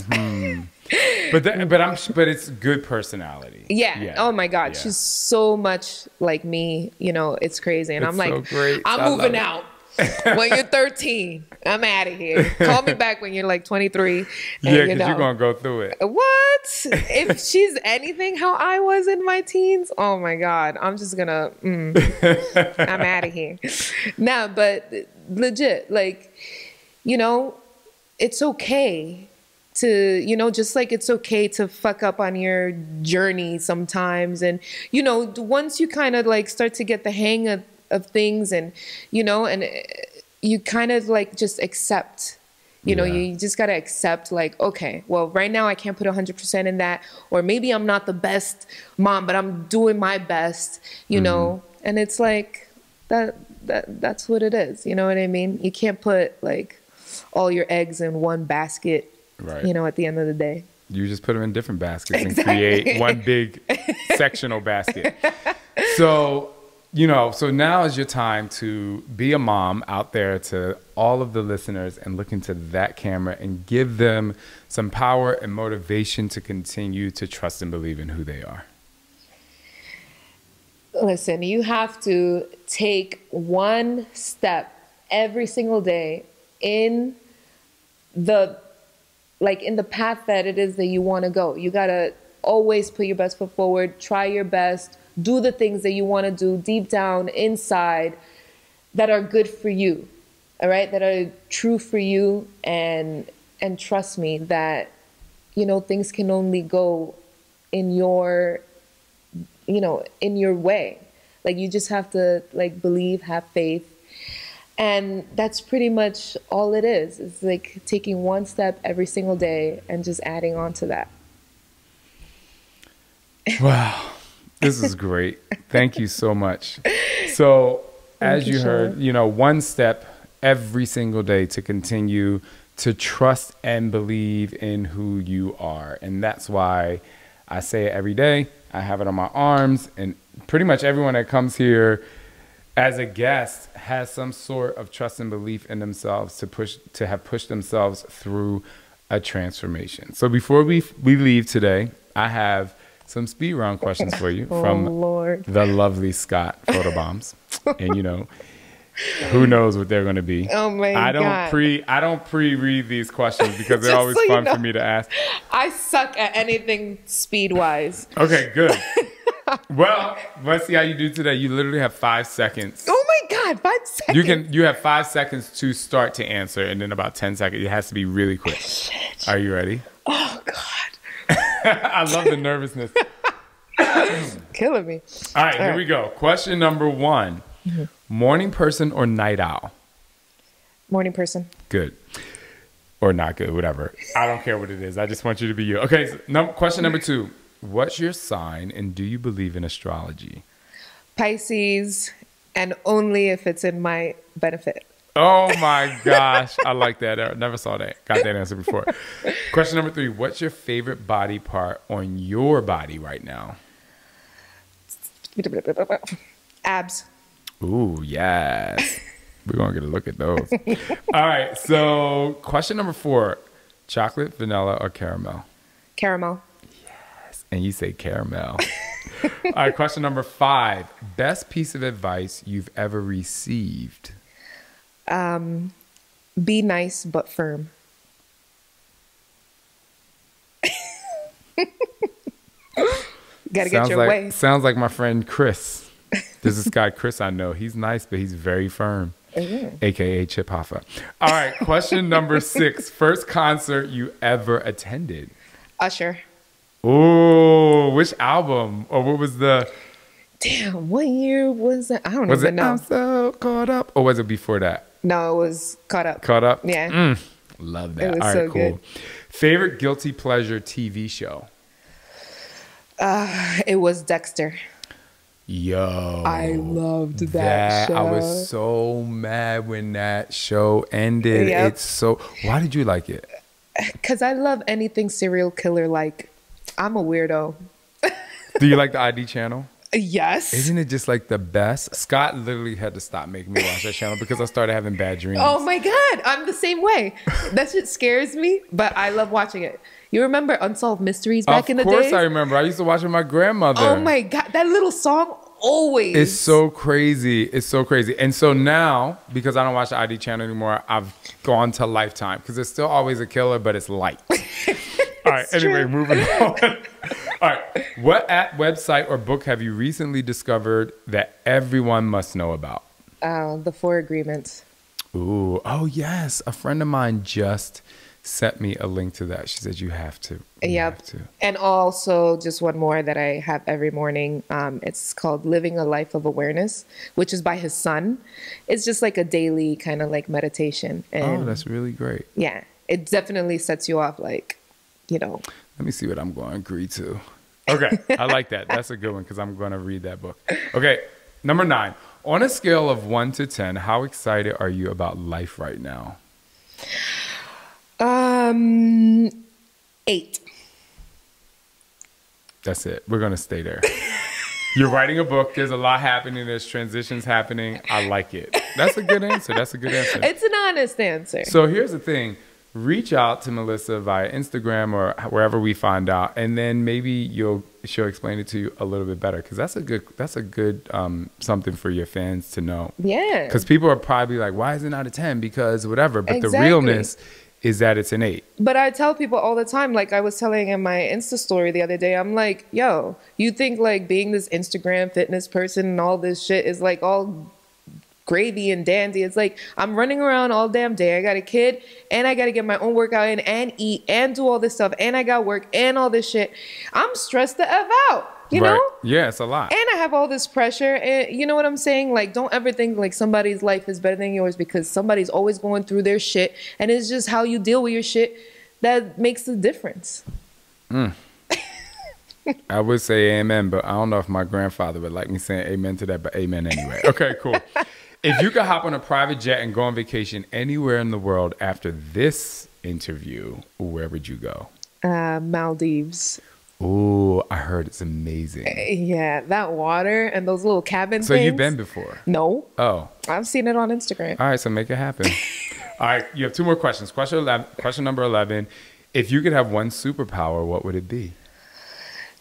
But it's good personality. Yeah. Oh my God. Yeah. She's so much like me. You know, it's crazy. And I'm like, so great. I'm moving out. When you're 13, I'm out of here. Call me back when you're like 23. Yeah, because you're going to go through it. What? If she's anything how I was in my teens, oh my God, I'm just going to, I'm out of here. No, but legit, like, you know, it's okay to, you know, just like it's okay to fuck up on your journey sometimes. And, you know, once you kind of like start to get the hang of things, and, you know, and you kind of like just accept. You know, you just got to accept like, okay, well, right now I can't put 100% in that. Or maybe I'm not the best mom, but I'm doing my best, you know. And it's like, that's what it is. You know what I mean? You can't put like all your eggs in one basket, you know, at the end of the day. You just put them in different baskets and create one big sectional basket. So, you know, so now is your time to be a mom out there to all of the listeners and look into that camera and give them some power and motivation to continue to trust and believe in who they are. Listen, you have to take one step every single day in the path that it is that you want to go. You got to always put your best foot forward, try your best, do the things that you want to do deep down inside that are good for you, all right? That are true for you. And trust me that, you know, things can only go in your, you know, in your way. Like, you just have to like believe, have faith. And that's pretty much all it is. It's like taking one step every single day and just adding on to that. Wow. This is great. Thank you so much. So as you heard, you know, one step every single day to continue to trust and believe in who you are. And that's why I say it every day. I have it on my arms, and pretty much everyone that comes here as a guest has some sort of trust and belief in themselves to have pushed themselves through a transformation. So before we leave today, I have some speed round questions for you from the lovely Scott Photobombs. And you know, who knows what they're going to be. Oh my God. I don't pre-read these questions because they're always fun for me to ask. I suck at anything speed-wise. Okay, good. Well, let's see how you do today. You literally have 5 seconds. Oh my God, 5 seconds. You have 5 seconds to start to answer, and then about 10 seconds. It has to be really quick. Shit. Are you ready? Oh God. I love the nervousness. Killing me. All right, here we go. Question number 1. Morning person or night owl? Morning person. Good. Or not good, whatever. I don't care what it is. I just want you to be you. Okay, so question number 2. What's your sign, and do you believe in astrology? Pisces, and only if it's in my benefit. Oh my gosh. I like that. I never saw that. Got that answer before. Question number 3. What's your favorite body part on your body right now? Abs. Ooh, yes. We're going to get a look at those. All right. So question number 4. Chocolate, vanilla, or caramel? Caramel. Yes. And you say caramel. All right. Question number 5. Best piece of advice you've ever received? Be nice but firm. Gotta get your way. Sounds like my friend Chris. There's this guy Chris I know. He's nice, but he's very firm. AKA Chip Hoffa. All right, question number 6. First concert you ever attended? Usher. Oh, which album? Or what was the... Damn, what year was that? I don't even know. I'm so caught up? Or was it before that? No, it was Caught Up. Caught Up? Yeah. Love that. It was all right, so cool. good. Favorite guilty pleasure TV show? It was Dexter. Yo. I loved that show. I was so mad when that show ended. Yep. It's so... Why did you like it? Because I love anything serial killer-like. I'm a weirdo. Do you like the ID channel? Yes. Isn't it just like the best? Scott literally had to stop making me watch that channel because I started having bad dreams. Oh my God. I'm the same way. That shit scares me, but I love watching it. You remember Unsolved Mysteries back in the day? Of course I remember. I used to watch it with my grandmother. Oh my God. That little song always. It's so crazy. It's so crazy. And so now, because I don't watch the ID channel anymore, I've gone to Lifetime because there's still always a killer, but it's light. All right. Anyway, moving on. All right. What app, website, or book have you recently discovered that everyone must know about? The 4 Agreements. Ooh. Oh, yes. A friend of mine just sent me a link to that. She said, you have to. You have to. And also just one more that I have every morning. It's called Living a Life of Awareness, which is by his son. It's just like a daily kind of like meditation. And that's really great. Yeah. It definitely sets you off, like, you know. Let me see what I'm going to agree to. Okay. I like that. That's a good one because I'm going to read that book. Okay. Number 9. On a scale of 1 to 10, how excited are you about life right now? 8. That's it. We're going to stay there. You're writing a book. There's a lot happening. There's transitions happening. I like it. That's a good answer. That's a good answer. It's an honest answer. So here's the thing. Reach out to Melissa via Instagram or wherever we find out, and then maybe she'll explain it to you a little bit better, because that's a good something for your fans to know. Yeah. Because people are probably like, why is it not a 10? Because whatever. But the realness is that it's an 8. But I tell people all the time, like I was telling in my Insta story the other day, I'm like, yo, you think like being this Instagram fitness person and all this shit is like all gravy and dandy? It's like I'm running around all damn day. I got a kid and I got to get my own workout in and eat and do all this stuff, and I got work and all this shit. I'm stressed the F out, you know? Yeah, it's a lot. And I have all this pressure, and you know what I'm saying? Like, don't ever think like somebody's life is better than yours, because somebody's always going through their shit, and it's just how you deal with your shit that makes the difference. I would say amen, but I don't know if my grandfather would like me saying amen to that, but amen anyway. Okay, cool. If you could hop on a private jet and go on vacation anywhere in the world after this interview, where would you go? Maldives. Ooh, I heard it's amazing. Yeah, that water and those little cabin So things. you've been before? No. Oh. I've seen it on Instagram. All right, so make it happen. All right, you have 2 more questions. Question number 11. If you could have one superpower, what would it be?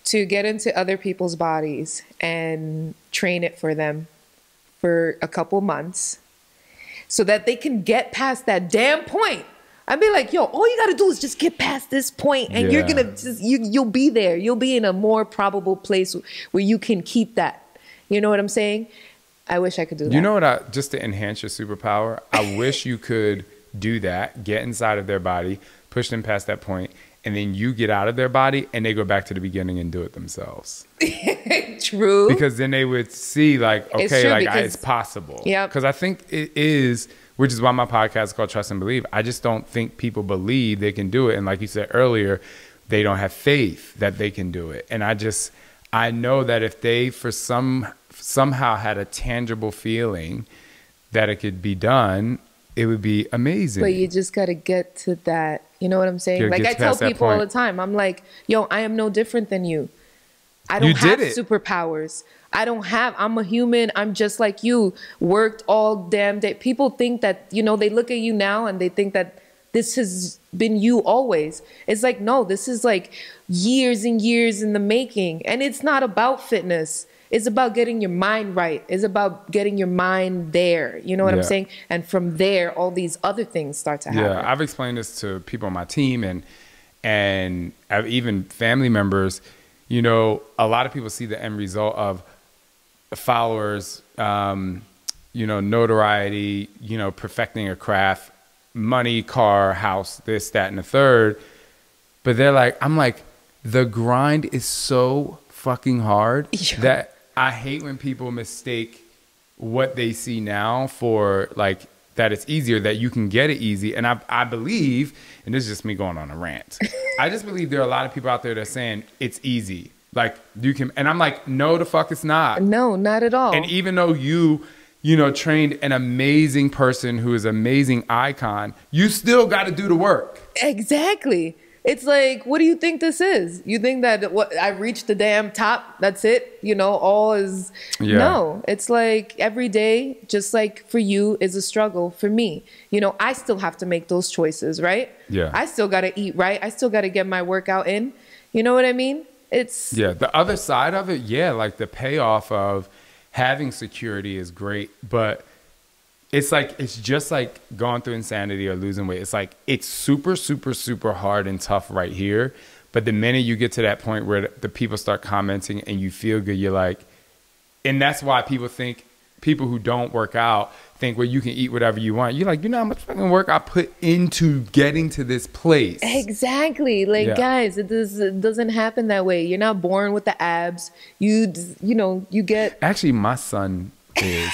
To get into other people's bodies and train it for them for a couple months so that they can get past that damn point. I'd be like, yo, all you got to do is just get past this point, and you're going to just, you'll be there. You'll be in a more probable place where you can keep that. You know what I'm saying? I wish I could do that. You know what? Just to enhance your superpower, I wish you could do that, get inside of their body, push them past that point, and then you get out of their body and they go back to the beginning and do it themselves. True. Because then they would see like, okay, it's possible. Yeah. Because I think it is, which is why my podcast is called Trust and Believe. I just don't think people believe they can do it. And like you said earlier, they don't have faith that they can do it. And I know that if they somehow had a tangible feeling that it could be done, it would be amazing. But you just got to get to that. You know what I'm saying? Like I tell people all the time, I'm like, yo, I am no different than you. I don't have superpowers. I'm a human. I'm just like you. Worked all damn day. People think that, you know, they look at you now and they think that this has been you always. It's like, no, this is like years and years in the making. And it's not about fitness. It's about getting your mind right. It's about getting your mind there. You know what I'm saying? And from there, all these other things start to happen. Yeah, I've explained this to people on my team and even family members. You know, a lot of people see the end result of followers, you know, notoriety, you know, perfecting a craft, money, car, house, this, that, and the third. But I'm like, the grind is so fucking hard that I hate when people mistake what they see now for like that it's easier, that you can get it easy. And I believe, and this is just me going on a rant, I just believe there are a lot of people out there that are saying it's easy. Like you can, and I'm like, no, the fuck it's not. No, not at all. And even though you know, trained an amazing person who is an amazing icon, you still got to do the work. Exactly. It's like, what do you think this is? You think that I reached the damn top, that's it? You know, all is... Yeah. No, it's like every day, just like for you, is a struggle. For me, you know, I still have to make those choices, right? Yeah. I still got to eat right. I still got to get my workout in. You know what I mean? It's... Yeah, the other side of it, like the payoff of having security is great, but... it's just like going through insanity or losing weight. It's like, it's super, super, super hard and tough right here. But the minute you get to that point where the people start commenting and you feel good, you're like, and that's why people think people who don't work out think, well, you can eat whatever you want. You're like, you know how much fucking work I put into getting to this place. Exactly. Like, guys, it doesn't happen that way. You're not born with the abs. You get... Actually, my son is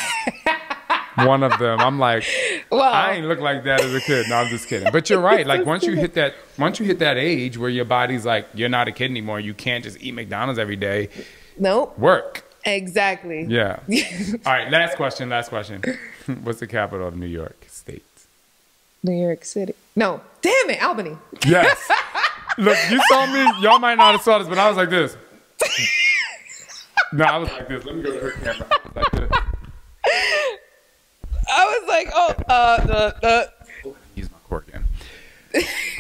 one of them. I'm like, well, I ain't look like that as a kid. No, I'm just kidding. But you're right. Like, once you hit that age where your body's like, you're not a kid anymore. You can't just eat McDonald's every day. Nope. Work. Exactly. Yeah. All right, last question. What's the capital of New York State? New York City. No. Damn it, Albany. Yes. Look, you saw me. Y'all might not have saw this, but I was like this. No, I was like this. Let me go to her camera. I was like this. I was like, Use my cork again.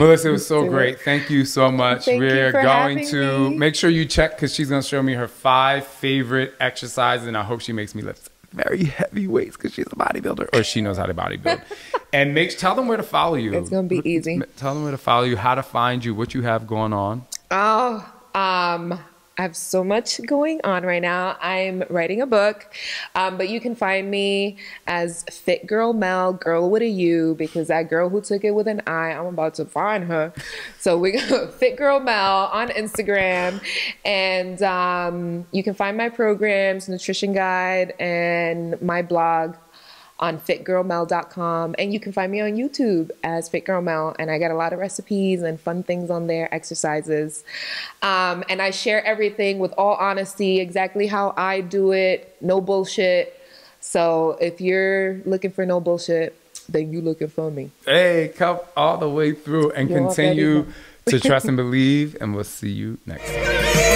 Melissa, it was so great. Thank you so much. We're going to make sure you check because she's going to show me her 5 favorite exercises, and I hope she makes me lift very heavy weights because she's a bodybuilder, or she knows how to bodybuild. And tell them where to follow you. It's going to be easy. Tell them where to follow you, how to find you, what you have going on. I have so much going on right now. I'm writing a book, but you can find me as FitGurlMel, girl with a U, because that girl who took it with an I, I'm about to find her. So we go FitGurlMel on Instagram, and you can find my programs, nutrition guide, and my blog on FitGurlMel.com, and you can find me on YouTube as FitGurlMel, and I got a lot of recipes and fun things on there, exercises, and I share everything with all honesty, exactly how I do it, no bullshit. So if you're looking for no bullshit, then you looking for me. Hey, come all the way through and continue to trust and believe, and we'll see you next time.